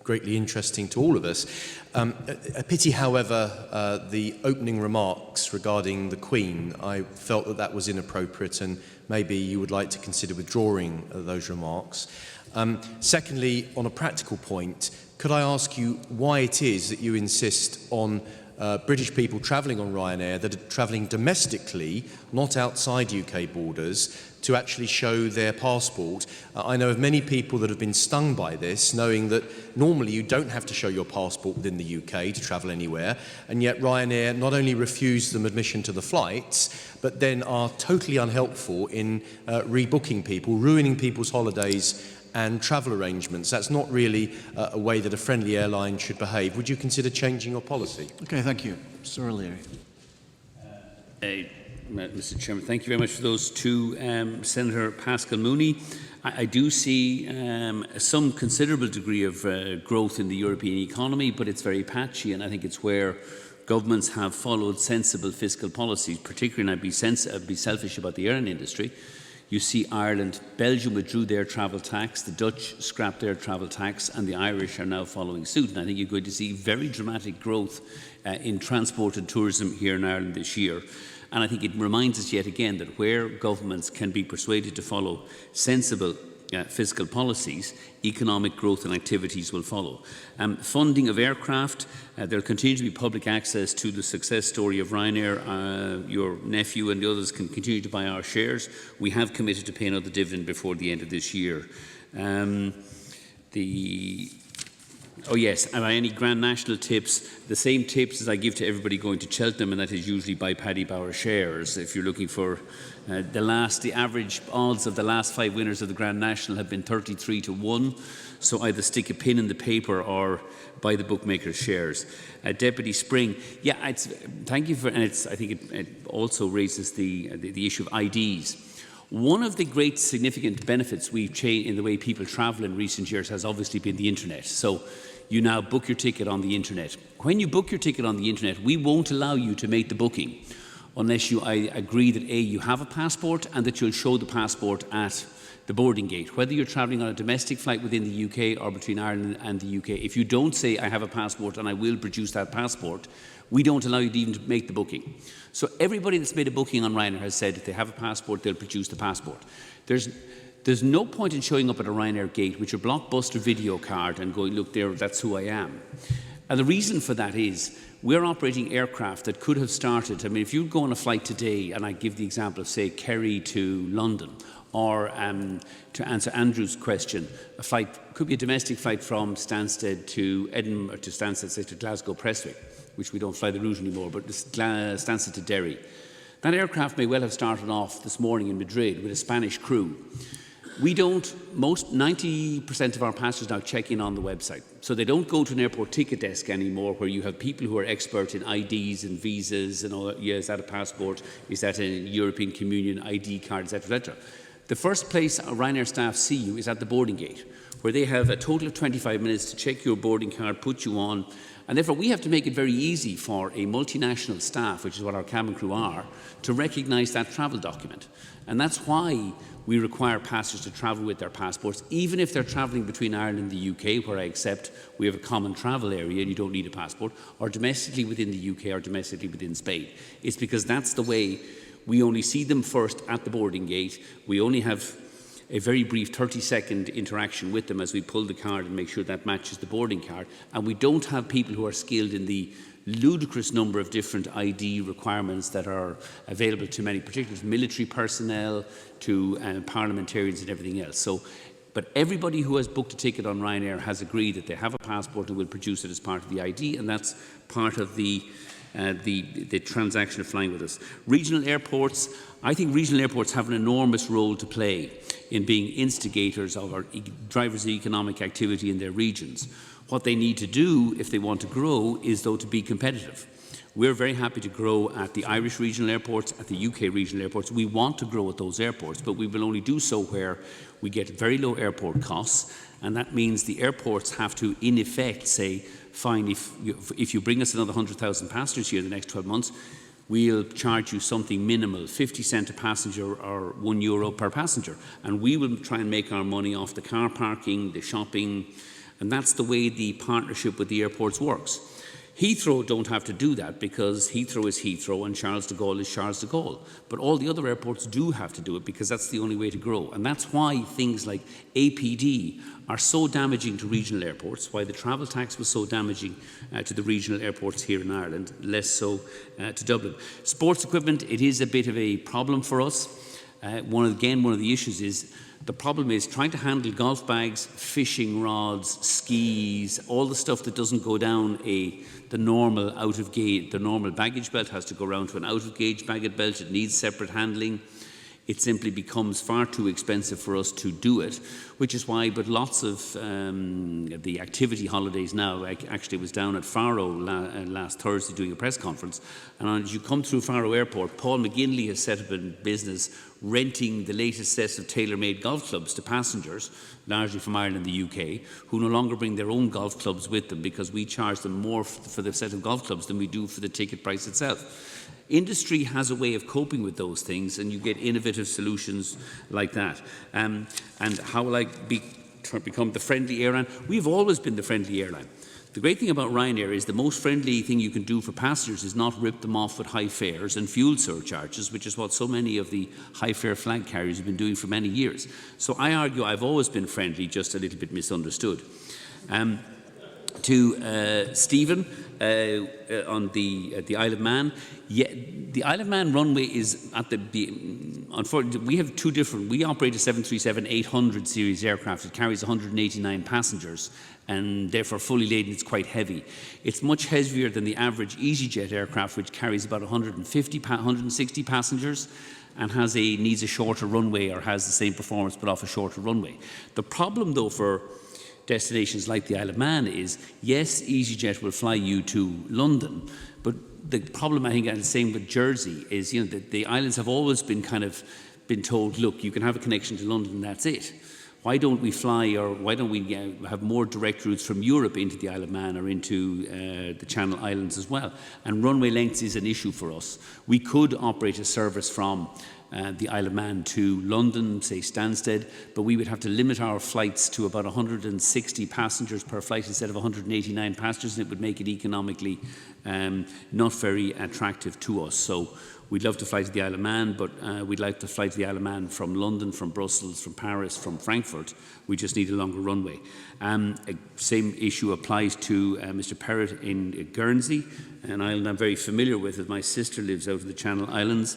greatly interesting to all of us. A pity, however, the opening remarks regarding the Queen. I felt that that was inappropriate, and maybe you would like to consider withdrawing those remarks. Secondly, on a practical point, could I ask you why it is that you insist on British people travelling on Ryanair that are travelling domestically, not outside UK borders, to actually show their passport? I know of many people that have been stung by this, knowing that normally you don't have to show your passport within the UK to travel anywhere, and yet Ryanair not only refuse them admission to the flights, but then are totally unhelpful in rebooking people, ruining people's holidays and travel arrangements. That's not really a way that a friendly airline should behave. Would you consider changing your policy? Okay, thank you. Mr. O'Leary. Mr. Chairman, thank you very much for those two. Senator Pascal Mooney, I do see some considerable degree of growth in the European economy, but it's very patchy, and I think it's where governments have followed sensible fiscal policies, particularly, and I'd be selfish about the airline industry. You see Ireland, Belgium withdrew their travel tax, the Dutch scrapped their travel tax, and the Irish are now following suit. And I think you're going to see very dramatic growth in transport and tourism here in Ireland this year. And I think it reminds us yet again that where governments can be persuaded to follow sensible fiscal policies, economic growth and activities will follow. Funding of aircraft, there will continue to be public access to the success story of Ryanair. Your nephew and the others can continue to buy our shares. We have committed to pay another dividend before the end of this year. Oh yes, and any Grand National tips, the same tips as I give to everybody going to Cheltenham, and that is usually buy Paddy Power shares. If you're looking for the average odds of the last 5 winners of the Grand National have been 33-1. So either stick a pin in the paper or buy the bookmaker's shares. Deputy Spring, yeah, thank you for, and I think it also raises the issue of IDs. One of the great significant benefits we've changed in the way people travel in recent years has obviously been the internet. So you now book your ticket on the internet. When you book your ticket on the internet, we won't allow you to make the booking unless you agree that A, you have a passport and that you'll show the passport at the boarding gate. Whether you're travelling on a domestic flight within the UK or between Ireland and the UK, if you don't say I have a passport and I will produce that passport, we don't allow you to even make the booking. So everybody that's made a booking on Ryanair has said if they have a passport, they'll produce the passport. There's no point in showing up at a Ryanair gate with your Blockbuster video card and going, look there, that's who I am. And the reason for that is we're operating aircraft that could have started, I mean, if you go on a flight today, and I give the example of, say, Kerry to London, or to answer Andrew's question, a flight could be a domestic flight from Stansted to Edinburgh, to Stansted, say, to Glasgow Prestwick, which we don't fly the route anymore, but Stansted to Derry. That aircraft may well have started off this morning in Madrid with a Spanish crew. We don't, 90% of our passengers now check in on the website. So they don't go to an airport ticket desk anymore where you have people who are expert in IDs and visas and all. Yeah, is that a passport? Is that a European Communion ID card, etc., etc. The first place Ryanair staff see you is at the boarding gate, where they have a total of 25 minutes to check your boarding card, put you on, and therefore we have to make it very easy for a multinational staff, which is what our cabin crew are, to recognise that travel document. And that's why we require passengers to travel with their passports, even if they're travelling between Ireland and the UK, where I accept we have a common travel area and you don't need a passport, or domestically within the UK or domestically within Spain. It's because that's the way. We only see them first at the boarding gate. We only have a very brief 30-second interaction with them as we pull the card and make sure that matches the boarding card. And we don't have people who are skilled in the ludicrous number of different ID requirements that are available to many, particularly military personnel, to parliamentarians and everything else. So, but everybody who has booked a ticket on Ryanair has agreed that they have a passport and will produce it as part of the ID, and that's part of the transaction of flying with us. Regional airports, I think regional airports have an enormous role to play in being instigators of our drivers of economic activity in their regions. What they need to do if they want to grow is, though, to be competitive. We're very happy to grow at the Irish regional airports, at the UK regional airports. We want to grow at those airports, but we will only do so where we get very low airport costs, and that means the airports have to, in effect, say, fine, if you bring us another 100,000 passengers here in the next 12 months, we'll charge you something minimal, 50 cents a passenger or €1 per passenger. And we will try and make our money off the car parking, the shopping, and that's the way the partnership with the airports works. Heathrow don't have to do that because Heathrow is Heathrow and Charles de Gaulle is Charles de Gaulle. But all the other airports do have to do it because that's the only way to grow. And that's why things like APD are so damaging to regional airports, why the travel tax was so damaging to the regional airports here in Ireland, less so to Dublin. Sports equipment, it is a bit of a problem for us. One of the issues is the problem is trying to handle golf bags, fishing rods, skis, all the stuff that doesn't go down the normal the normal baggage belt has to go around to an out of gauge baggage belt. It needs separate handling. It simply becomes far too expensive for us to do it, which is why, but lots of the activity holidays now, I actually was down at Faro last Thursday doing a press conference, and as you come through Faro Airport, Paul McGinley has set up a business renting the latest sets of tailor-made golf clubs to passengers, largely from Ireland and the UK, who no longer bring their own golf clubs with them because we charge them more for the set of golf clubs than we do for the ticket price itself. Industry has a way of coping with those things, and you get innovative solutions like that. And how will I become the friendly airline? We've always been the friendly airline. The great thing about Ryanair is the most friendly thing you can do for passengers is not rip them off with high fares and fuel surcharges, which is what so many of the high fare flag carriers have been doing for many years. So I argue I've always been friendly, just a little bit misunderstood. To Stephen on the Isle of Man. Yeah, the Isle of Man runway is at unfortunately, we have two different. We operate a 737-800 series aircraft. It carries 189 passengers, and therefore fully laden, it's quite heavy. It's much heavier than the average EasyJet aircraft, which carries about 160 passengers, and needs a shorter runway, or has the same performance but off a shorter runway. The problem, though, for destinations like the Isle of Man is, yes, EasyJet will fly you to London, but the problem, I think, and the same with Jersey, is the islands have always been been told, look, you can have a connection to London and that's it. Why don't we fly, or why don't we have more direct routes from Europe into the Isle of Man or into the Channel Islands as well? And runway lengths is an issue for us. We could operate a service from the Isle of Man to London, say Stansted, but we would have to limit our flights to about 160 passengers per flight instead of 189 passengers, and it would make it economically not very attractive to us. So We'd love to fly to the Isle of Man, but we'd like to fly to the Isle of Man from London, from Brussels, from Paris, from Frankfurt. We just need a longer runway. Same issue applies to Mr. Perrott in Guernsey, an island I'm very familiar with, as my sister lives out of the Channel Islands.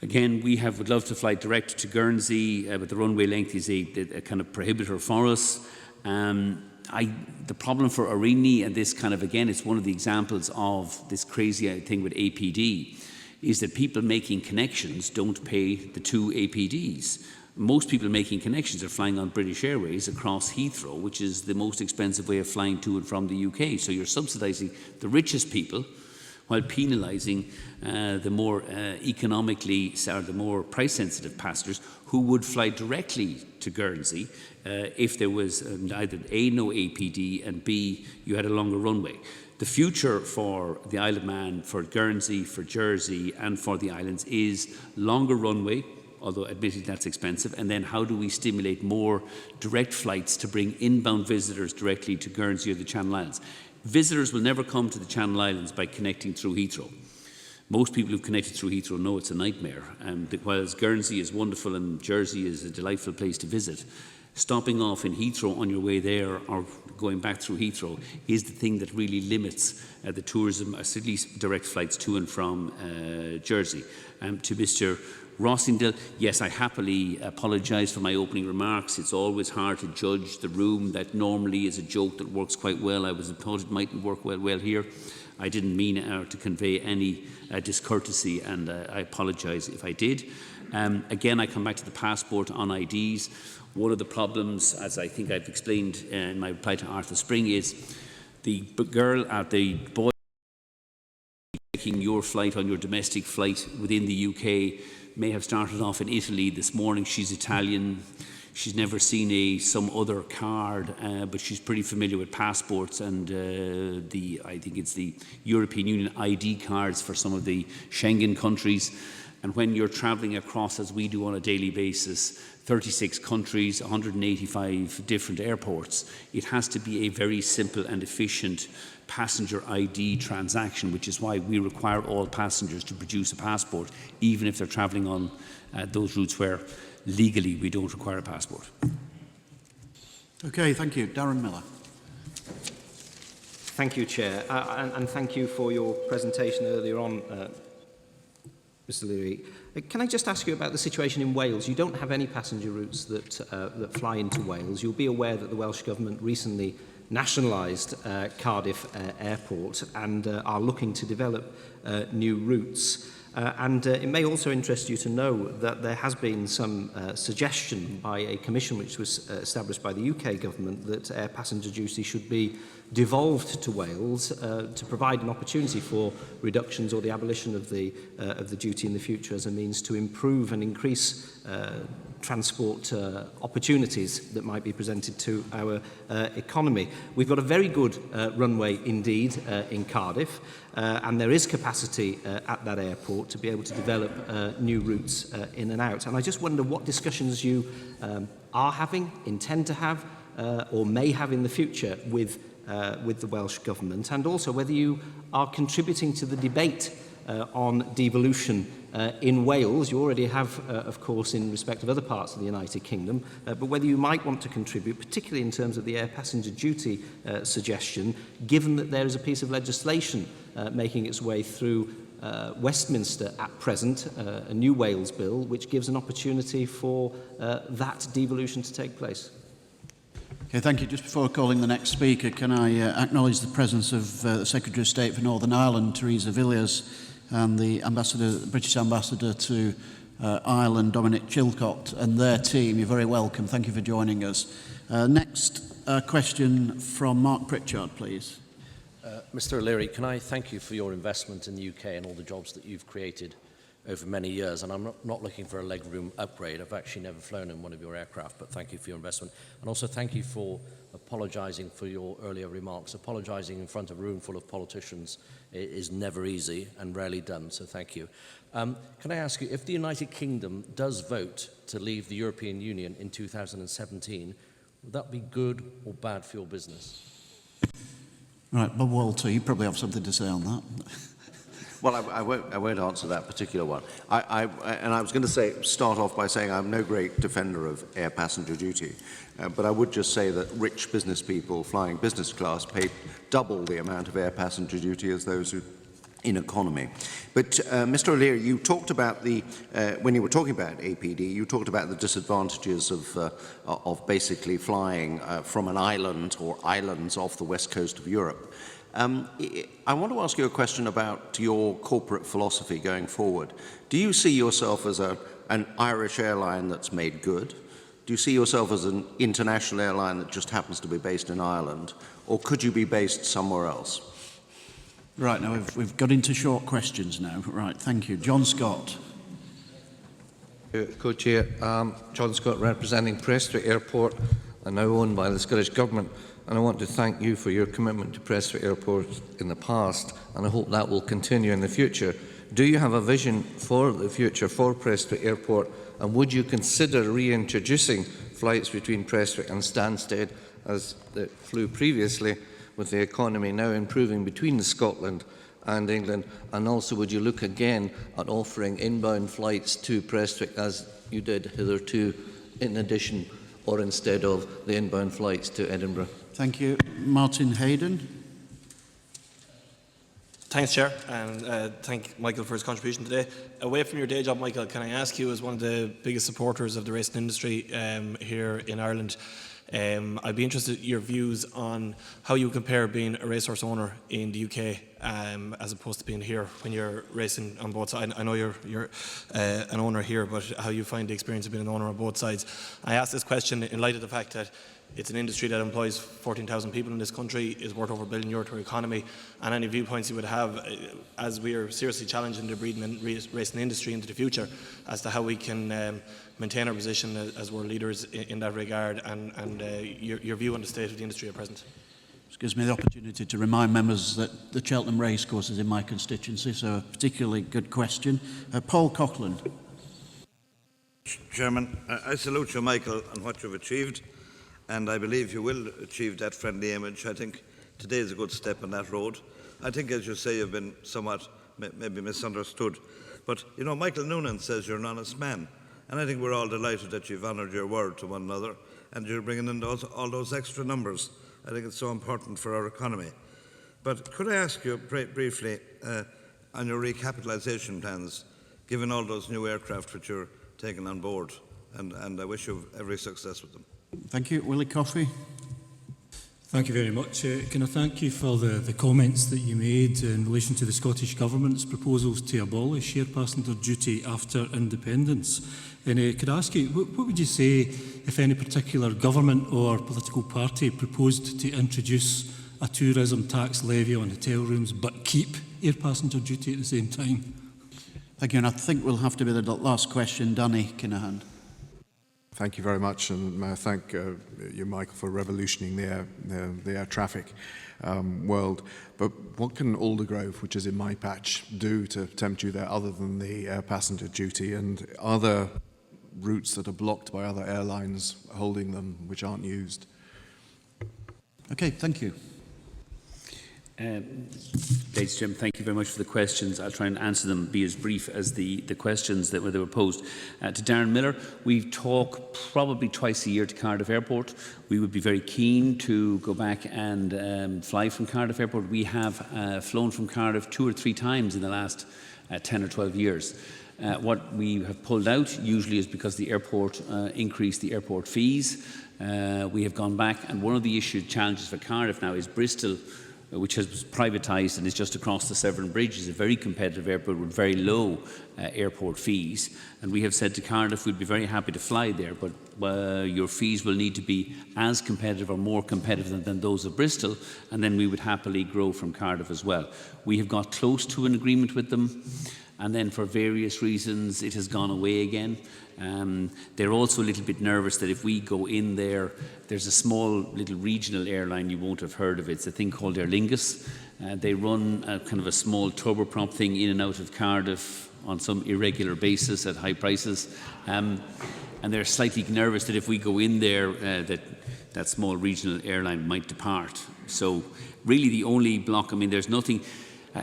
Again, would love to fly direct to Guernsey, but the runway length is a kind of prohibitor for us. The problem for Arini, and this kind of, again, it's one of the examples of this crazy thing with APD, is that people making connections don't pay the 2 APDs. Most people making connections are flying on British Airways across Heathrow, which is the most expensive way of flying to and from the UK. So you're subsidising the richest people while penalising the more economically, or the more price-sensitive passengers who would fly directly to Guernsey if there was either A, no APD, and B, you had a longer runway. The future for the Isle of Man, for Guernsey, for Jersey, and for the islands is longer runway, although admittedly that's expensive, and then how do we stimulate more direct flights to bring inbound visitors directly to Guernsey or the Channel Islands. Visitors will never come to the Channel Islands by connecting through Heathrow. Most people who've connected through Heathrow know it's a nightmare. Whilst Guernsey is wonderful and Jersey is a delightful place to visit, stopping off in Heathrow on your way there or going back through Heathrow is the thing that really limits the tourism, at least direct flights to and from Jersey. To Mr. Rossingdale, yes, I happily apologise for my opening remarks. It's always hard to judge the room. That normally is a joke that works quite well. I thought it mightn't work well here. I didn't mean to convey any discourtesy, and I apologise if I did. Again, I come back to the passport on IDs. One of the problems, as I think I've explained in my reply to Arthur Spring, is the boy taking your flight on your domestic flight within the UK may have started off in Italy this morning. She's Italian. She's never seen some other card, but she's pretty familiar with passports and I think it's the European Union ID cards for some of the Schengen countries. And when you're travelling across, as we do on a daily basis, 36 countries, 185 different airports, it has to be a very simple and efficient passenger ID transaction, which is why we require all passengers to produce a passport, even if they're travelling on those routes where legally we don't require a passport. Okay, thank you. Darren Miller. Thank you, Chair, and thank you for your presentation earlier on, Mr. Leary. Can I just ask you about the situation in Wales? You don't have any passenger routes that fly into Wales. You'll be aware that the Welsh Government recently nationalised Cardiff Airport and are looking to develop new routes. It may also interest you to know that there has been some suggestion by a commission which was established by the UK government that air passenger duty should be devolved to Wales to provide an opportunity for reductions or the abolition of the duty in the future as a means to improve and increase transport opportunities that might be presented to our economy. We've got a very good runway indeed in Cardiff, and there is capacity at that airport to be able to develop new routes in and out. And I just wonder what discussions you are having, intend to have, or may have in the future with the Welsh Government, and also whether you are contributing to the debate on devolution in Wales. You already have, of course, in respect of other parts of the United Kingdom, but whether you might want to contribute, particularly in terms of the air passenger duty suggestion, given that there is a piece of legislation making its way through Westminster at present, a new Wales bill, which gives an opportunity for that devolution to take place. Okay, thank you. Just before calling the next speaker, can I acknowledge the presence of the Secretary of State for Northern Ireland, Theresa Villiers, and the British Ambassador to Ireland, Dominic Chilcott, and their team. You're very welcome. Thank you for joining us. Next question from Mark Pritchard, please. Mr. O'Leary, can I thank you for your investment in the UK and all the jobs that you've created over many years, and I'm not looking for a legroom upgrade. I've actually never flown in one of your aircraft, but thank you for your investment. And also thank you for apologising for your earlier remarks. Apologising in front of a room full of politicians is never easy and rarely done, so thank you. Can I ask you, if the United Kingdom does vote to leave the European Union in 2017, would that be good or bad for your business? Right, Bob Walter, you probably have something to say on that. Well, I won't answer that particular one. And I was going to start off by saying I'm no great defender of air passenger duty, but I would just say that rich business people flying business class pay double the amount of air passenger duty as those who in economy. But Mr. O'Leary, you talked about when you were talking about APD, you talked about the disadvantages of basically flying from an island or islands off the west coast of Europe. I want to ask you a question about your corporate philosophy going forward. Do you see yourself as an Irish airline that's made good? Do you see yourself as an international airline that just happens to be based in Ireland? Or could you be based somewhere else? Right, now we've got into short questions now. Right, thank you. John Scott. Co-Chair, John Scott representing Prestwick Airport, and now owned by the Scottish Government. And I want to thank you for your commitment to Prestwick Airport in the past, and I hope that will continue in the future. Do you have a vision for the future for Prestwick Airport, and would you consider reintroducing flights between Prestwick and Stansted as it flew previously, with the economy now improving between Scotland and England? And also, would you look again at offering inbound flights to Prestwick as you did hitherto, in addition or instead of the inbound flights to Edinburgh? Thank you. Martin Hayden. Thanks, Chair, and thank Michael for his contribution today. Away from your day job, Michael, can I ask you, as one of the biggest supporters of the racing industry here in Ireland, I'd be interested in your views on how you compare being a racehorse owner in the UK as opposed to being here when you're racing on both sides. I know you're an owner here, but how you find the experience of being an owner on both sides. I ask this question in light of the fact that it's an industry that employs 14,000 people in this country, is worth over €1 billion to our economy, and any viewpoints you would have as we are seriously challenging the breeding and racing industry into the future as to how we can maintain our position as world leaders in that regard, and your view on the state of the industry at present. This gives me the opportunity to remind members that the Cheltenham Racecourse is in my constituency, so a particularly good question. Paul Coughlin. Chairman, I salute you, Michael, on what you've achieved, and I believe you will achieve that friendly image. I think today is a good step on that road. I think, as you say, you've been somewhat maybe misunderstood. But, you know, Michael Noonan says you're an honest man, and I think we're all delighted that you've honoured your word to one another and you're bringing in all those extra numbers. I think it's so important for our economy. But could I ask you briefly on your recapitalisation plans, given all those new aircraft which you're taking on board, and I wish you every success with them. Thank you. Willie Coffey. Thank you very much. Can I thank you for the comments that you made in relation to the Scottish Government's proposals to abolish air passenger duty after independence. And could I ask you, what would you say if any particular government or political party proposed to introduce a tourism tax levy on hotel rooms but keep air passenger duty at the same time? Thank you, and I think we'll have to be the last question. Danny Kinahan. Thank you very much, and may I thank you, Michael, for revolutioning the air traffic world. But what can Aldergrove, which is in my patch, do to tempt you there other than the air passenger duty, and other routes that are blocked by other airlines holding them which aren't used? Okay, thank you. Ladies and gentlemen, thank you very much for the questions. I'll try and answer them, be as brief as the questions that were posed. To Darren Miller, we talk probably twice a year to Cardiff Airport. We would be very keen to go back and fly from Cardiff Airport. We have flown from Cardiff 2 or 3 times in the last 10 or 12 years. What we have pulled out usually is because the airport increased the airport fees. We have gone back, and one of the challenges for Cardiff now is Bristol, which has privatised and is just across the Severn Bridge, is a very competitive airport with very low airport fees. And we have said to Cardiff we'd be very happy to fly there, but your fees will need to be as competitive or more competitive than those of Bristol, and then we would happily grow from Cardiff as well. We have got close to an agreement with them, and then for various reasons it has gone away again. They're also a little bit nervous that if we go in there, there's a small little regional airline, you won't have heard of it, it's a thing called Aer Lingus. They run a kind of a small turboprop thing in and out of Cardiff on some irregular basis at high prices. And they're slightly nervous that if we go in there, that small regional airline might depart. So really the only block, I mean, there's nothing.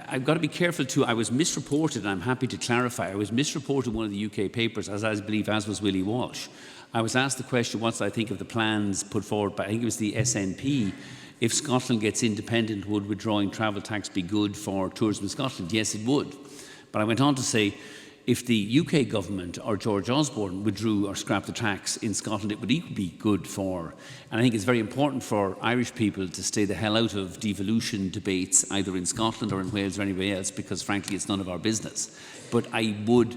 I've got to be careful too. I was misreported, and I'm happy to clarify. I was misreported in one of the UK papers, as I believe, as was Willie Walsh. I was asked the question, what I think of the plans put forward by, I think it was the SNP, if Scotland gets independent, would withdrawing travel tax be good for tourism in Scotland? Yes, it would. But I went on to say, if the UK government or George Osborne withdrew or scrapped the tax in Scotland, it would equally be good for. And I think it's very important for Irish people to stay the hell out of devolution debates, either in Scotland or in Wales or anywhere else, because frankly it's none of our business. But I would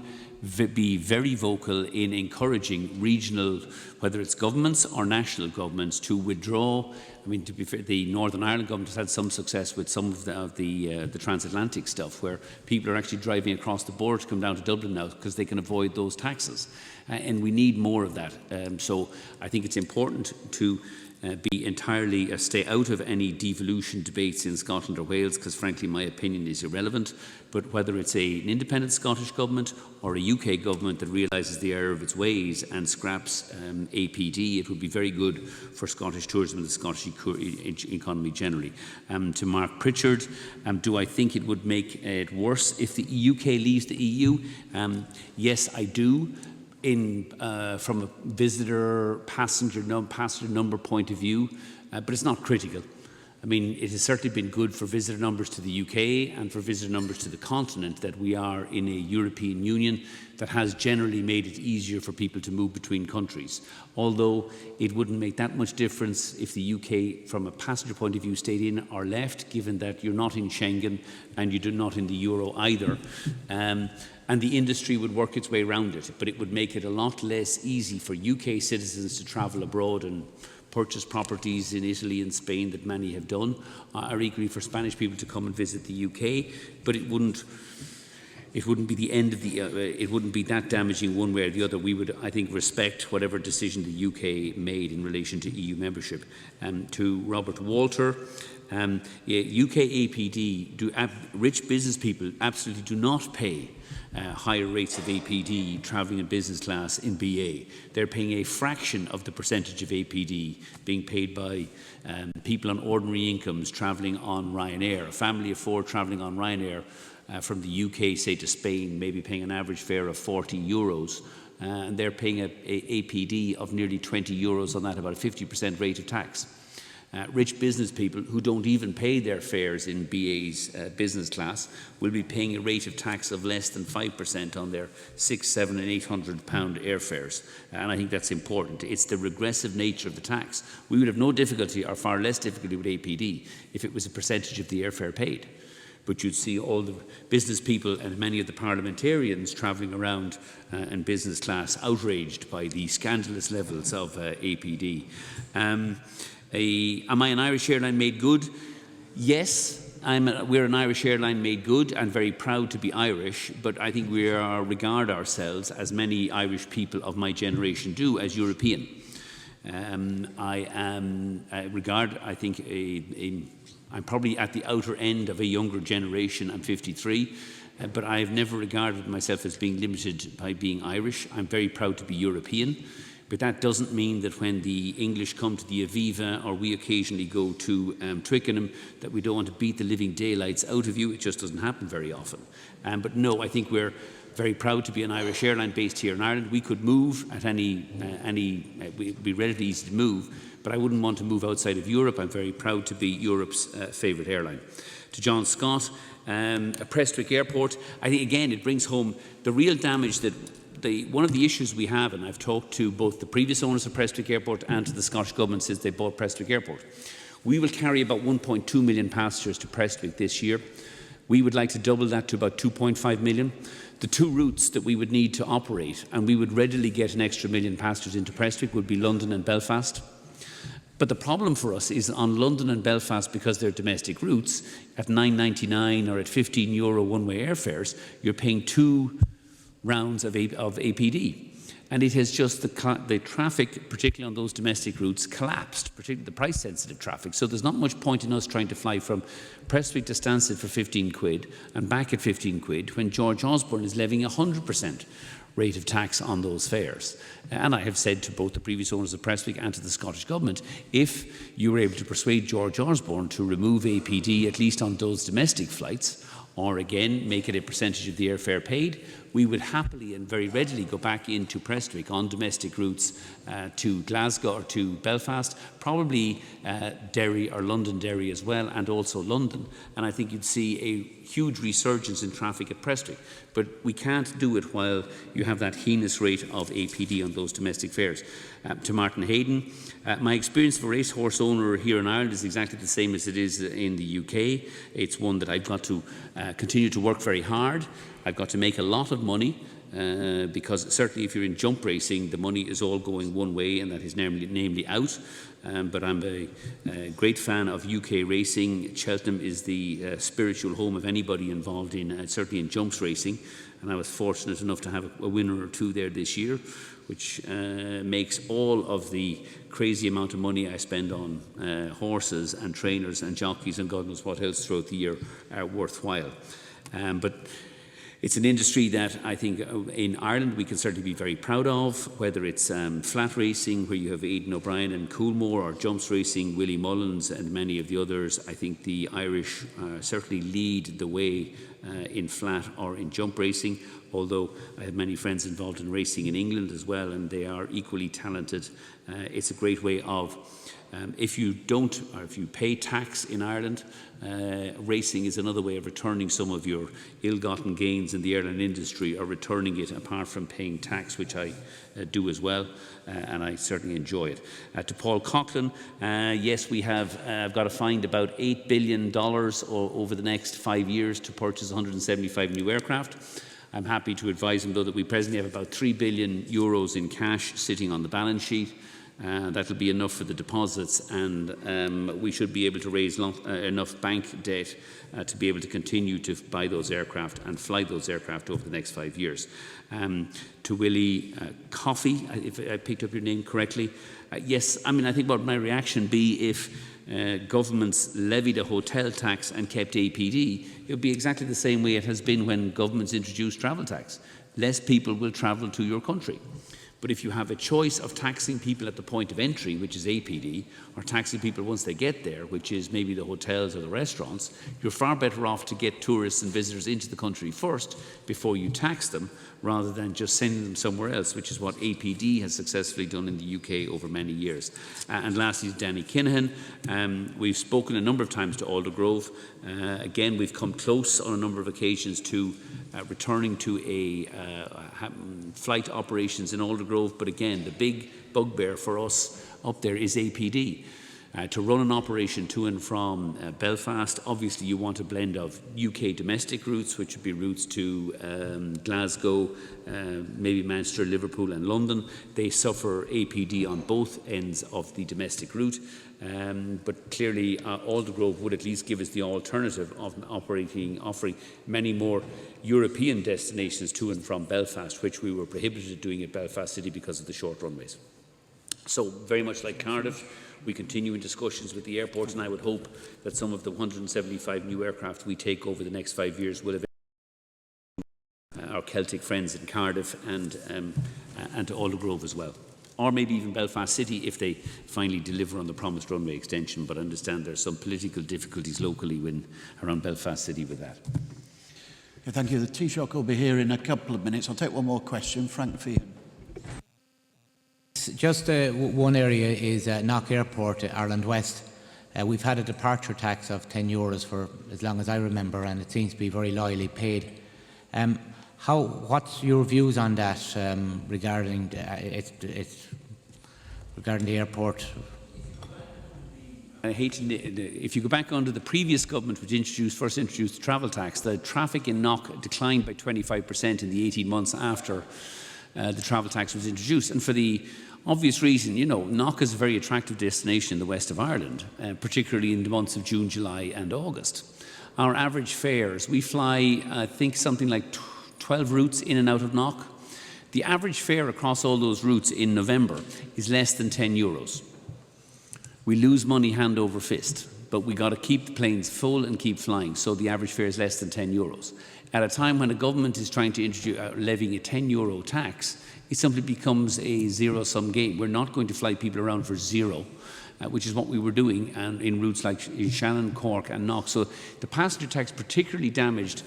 be very vocal in encouraging regional, whether it's governments or national governments, to withdraw. I mean, to be fair, the Northern Ireland government has had some success with some of the transatlantic stuff, where people are actually driving across the border to come down to Dublin now because they can avoid those taxes. And we need more of that. So I think it's important to be entirely stay out of any devolution debates in Scotland or Wales, because frankly my opinion is irrelevant. But whether it's an independent Scottish government or a UK government that realises the error of its ways and scraps APD, it would be very good for Scottish tourism and the Scottish economy generally. To Mark Pritchard, do I think it would make it worse if the UK leaves the EU? Yes, I do. From a visitor passenger number point of view, but it's not critical. I mean, it has certainly been good for visitor numbers to the UK and for visitor numbers to the continent that we are in a European Union that has generally made it easier for people to move between countries. Although it wouldn't make that much difference if the UK, from a passenger point of view, stayed in or left, given that you're not in Schengen and you're not in the Euro either. And the industry would work its way around it, but it would make it a lot less easy for UK citizens to travel abroad and purchase properties in Italy and Spain that many have done, or equally for Spanish people to come and visit the UK. But it wouldn't be the end of the. It wouldn't be that damaging one way or the other. We would, I think, respect whatever decision the UK made in relation to EU membership. To Robert Walter. UK APD, rich business people absolutely do not pay higher rates of APD travelling in business class in BA. They're paying a fraction of the percentage of APD being paid by people on ordinary incomes travelling on Ryanair. A family of 4 travelling on Ryanair from the UK, say, to Spain, maybe paying an average fare of €40. And they're paying a APD of nearly €20 on that, about a 50% rate of tax. Rich business people who don't even pay their fares in BA's business class will be paying a rate of tax of less than 5% on their £600, £700 and £800 airfares. And I think that's important. It's the regressive nature of the tax. We would have no difficulty, or far less difficulty, with APD if it was a percentage of the airfare paid. But you'd see all the business people and many of the parliamentarians travelling around in business class outraged by the scandalous levels of APD. Am I an Irish airline made good? Yes, we're an Irish airline made good and very proud to be Irish, but I think we regard ourselves, as many Irish people of my generation do, as European. I'm probably at the outer end of a younger generation. I'm 53, but I've never regarded myself as being limited by being Irish. I'm very proud to be European. But that doesn't mean that when the English come to the Aviva or we occasionally go to Twickenham that we don't want to beat the living daylights out of you. It just doesn't happen very often. But no, I think we're very proud to be an Irish airline based here in Ireland. We could move at it'd be relatively easy to move, but I wouldn't want to move outside of Europe. I'm very proud to be Europe's favourite airline. To John Scott, Prestwick Airport, I think again it brings home the real damage that one of the issues we have, and I've talked to both the previous owners of Prestwick Airport and to the Scottish Government since they bought Prestwick Airport. We will carry about 1.2 million passengers to Prestwick this year. We would like to double that to about 2.5 million. The 2 routes that we would need to operate, and we would readily get an extra million passengers into Prestwick, would be London and Belfast. But the problem for us is on London and Belfast, because they're domestic routes, at €9.99 or at €15 one-way airfares, you're paying 2 rounds of APD. And it has just, the traffic, particularly on those domestic routes, collapsed, particularly the price-sensitive traffic. So there's not much point in us trying to fly from Prestwick to Stansted for 15 quid and back at 15 quid when George Osborne is levying 100% rate of tax on those fares. And I have said to both the previous owners of Prestwick and to the Scottish Government, if you were able to persuade George Osborne to remove APD, at least on those domestic flights, or again, make it a percentage of the airfare paid, we would happily and very readily go back into Prestwick on domestic routes to Glasgow or to Belfast, probably Derry or Londonderry as well, and also London. And I think you'd see a huge resurgence in traffic at Prestwick. But we can't do it while you have that heinous rate of APD on those domestic fares. To Martin Hayden, my experience of a racehorse owner here in Ireland is exactly the same as it is in the UK. It's one that I've got to continue to work very hard. I've got to make a lot of money because certainly if you're in jump racing, the money is all going one way, and that is namely out. But I'm a great fan of UK racing. Cheltenham is the spiritual home of anybody involved in, certainly in jumps racing. And I was fortunate enough to have a winner or two there this year, which makes all of the crazy amount of money I spend on horses and trainers and jockeys and God knows what else throughout the year worthwhile. But it's an industry that I think in Ireland we can certainly be very proud of, whether it's flat racing, where you have Aidan O'Brien and Coolmore, or jumps racing, Willie Mullins and many of the others. I think the Irish certainly lead the way in flat or in jump racing, although I have many friends involved in racing in England as well, and they are equally talented. It's a great way of if you don't, or if you pay tax in Ireland, racing is another way of returning some of your ill-gotten gains in the airline industry, or returning it apart from paying tax, which I do as well, and I certainly enjoy it. To Paul Coughlin, yes, we have got to find about $8 billion over the next 5 years to purchase 175 new aircraft. I'm happy to advise him, though, that we presently have about €3 billion in cash sitting on the balance sheet. That will be enough for the deposits, and we should be able to raise enough bank debt to be able to continue to buy those aircraft and fly those aircraft over the next 5 years. To Willie Coffey, if I picked up your name correctly, yes, I mean, I think what my reaction be if governments levied a hotel tax and kept APD, it would be exactly the same way it has been when governments introduced travel tax. Less people will travel to your country. But if you have a choice of taxing people at the point of entry, which is APD, or taxing people once they get there, which is maybe the hotels or the restaurants, you're far better off to get tourists and visitors into the country first before you tax them, rather than just sending them somewhere else, which is what APD has successfully done in the UK over many years. And lastly, Danny Kinahan. We've spoken a number of times to Aldergrove. Again, we've come close on a number of occasions to returning to flight operations in Aldergrove, but again, the big bugbear for us up there is APD. To run an operation to and from Belfast, obviously you want a blend of UK domestic routes, which would be routes to Glasgow, maybe Manchester, Liverpool and London. They suffer APD on both ends of the domestic route. But clearly Aldergrove would at least give us the alternative of offering many more European destinations to and from Belfast, which we were prohibited of doing at Belfast City because of the short runways. So very much like Cardiff, we continue in discussions with the airport, and I would hope that some of the 175 new aircraft we take over the next 5 years will have our Celtic friends in Cardiff and to Aldergrove as well. Or maybe even Belfast City if they finally deliver on the promised runway extension, but I understand there's some political difficulties locally around Belfast City with that. Okay, thank you. The Taoiseach will be here in a couple of minutes. I'll take one more question. Frank Feehan. Just one area is Knock Airport, Ireland West. We've had a departure tax of €10 for as long as I remember, and it seems to be very loyally paid. What's your views on that regarding regarding the airport? I hate to, if you go back under the previous government, which first introduced the travel tax, the traffic in Knock declined by 25% in the 18 months after the travel tax was introduced, and for the obvious reason, Knock is a very attractive destination in the west of Ireland, particularly in the months of June, July and August. Our average fares, we fly, I think, something like 12 routes in and out of Knock. The average fare across all those routes in November is less than €10. We lose money hand over fist, but we got to keep the planes full and keep flying, so the average fare is less than €10. At a time when the government is trying to introduce levying a €10 tax, it simply becomes a zero-sum game. We're not going to fly people around for zero. which is what we were doing in routes like Shannon, Cork and Knock. So the passenger tax particularly damaged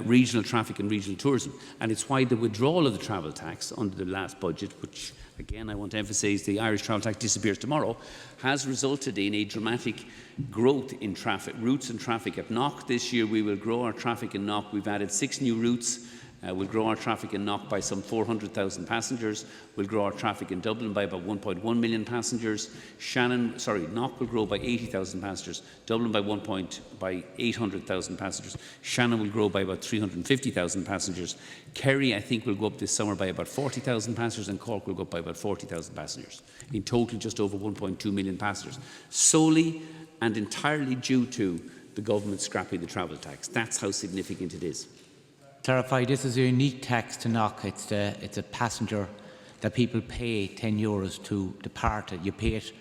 regional traffic and regional tourism, and it's why the withdrawal of the travel tax under the last budget, which again I want to emphasise the Irish travel tax disappears tomorrow, has resulted in a dramatic growth in traffic, routes and traffic at Knock. This year we will grow our traffic in Knock. We've added 6 new routes. We'll grow our traffic in Knock by some 400,000 passengers. We'll grow our traffic in Dublin by about 1.1 million passengers. Knock will grow by 80,000 passengers. Dublin by 800,000 passengers. Shannon will grow by about 350,000 passengers. Kerry, I think, will go up this summer by about 40,000 passengers, and Cork will go up by about 40,000 passengers. In total, just over 1.2 million passengers. Solely and entirely due to the government scrapping the travel tax. That's how significant it is. Clarify, this is a unique tax to Knock. It's a passenger that people pay €10 to depart. You pay it.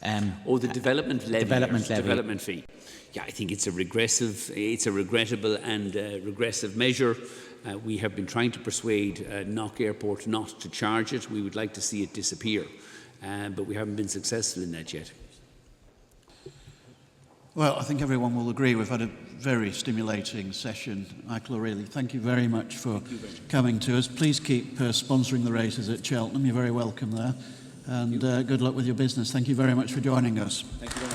The development levy. Development fee. Yeah, I think it's a regrettable and regressive measure. We have been trying to persuade Knock Airport not to charge it. We would like to see it disappear, but we haven't been successful in that yet. Well, I think everyone will agree we've had a very stimulating session. Michael O'Reilly, thank you very much for coming to us. Please keep sponsoring the races at Cheltenham. You're very welcome there. And good luck with your business. Thank you very much for joining us. Thank you very much.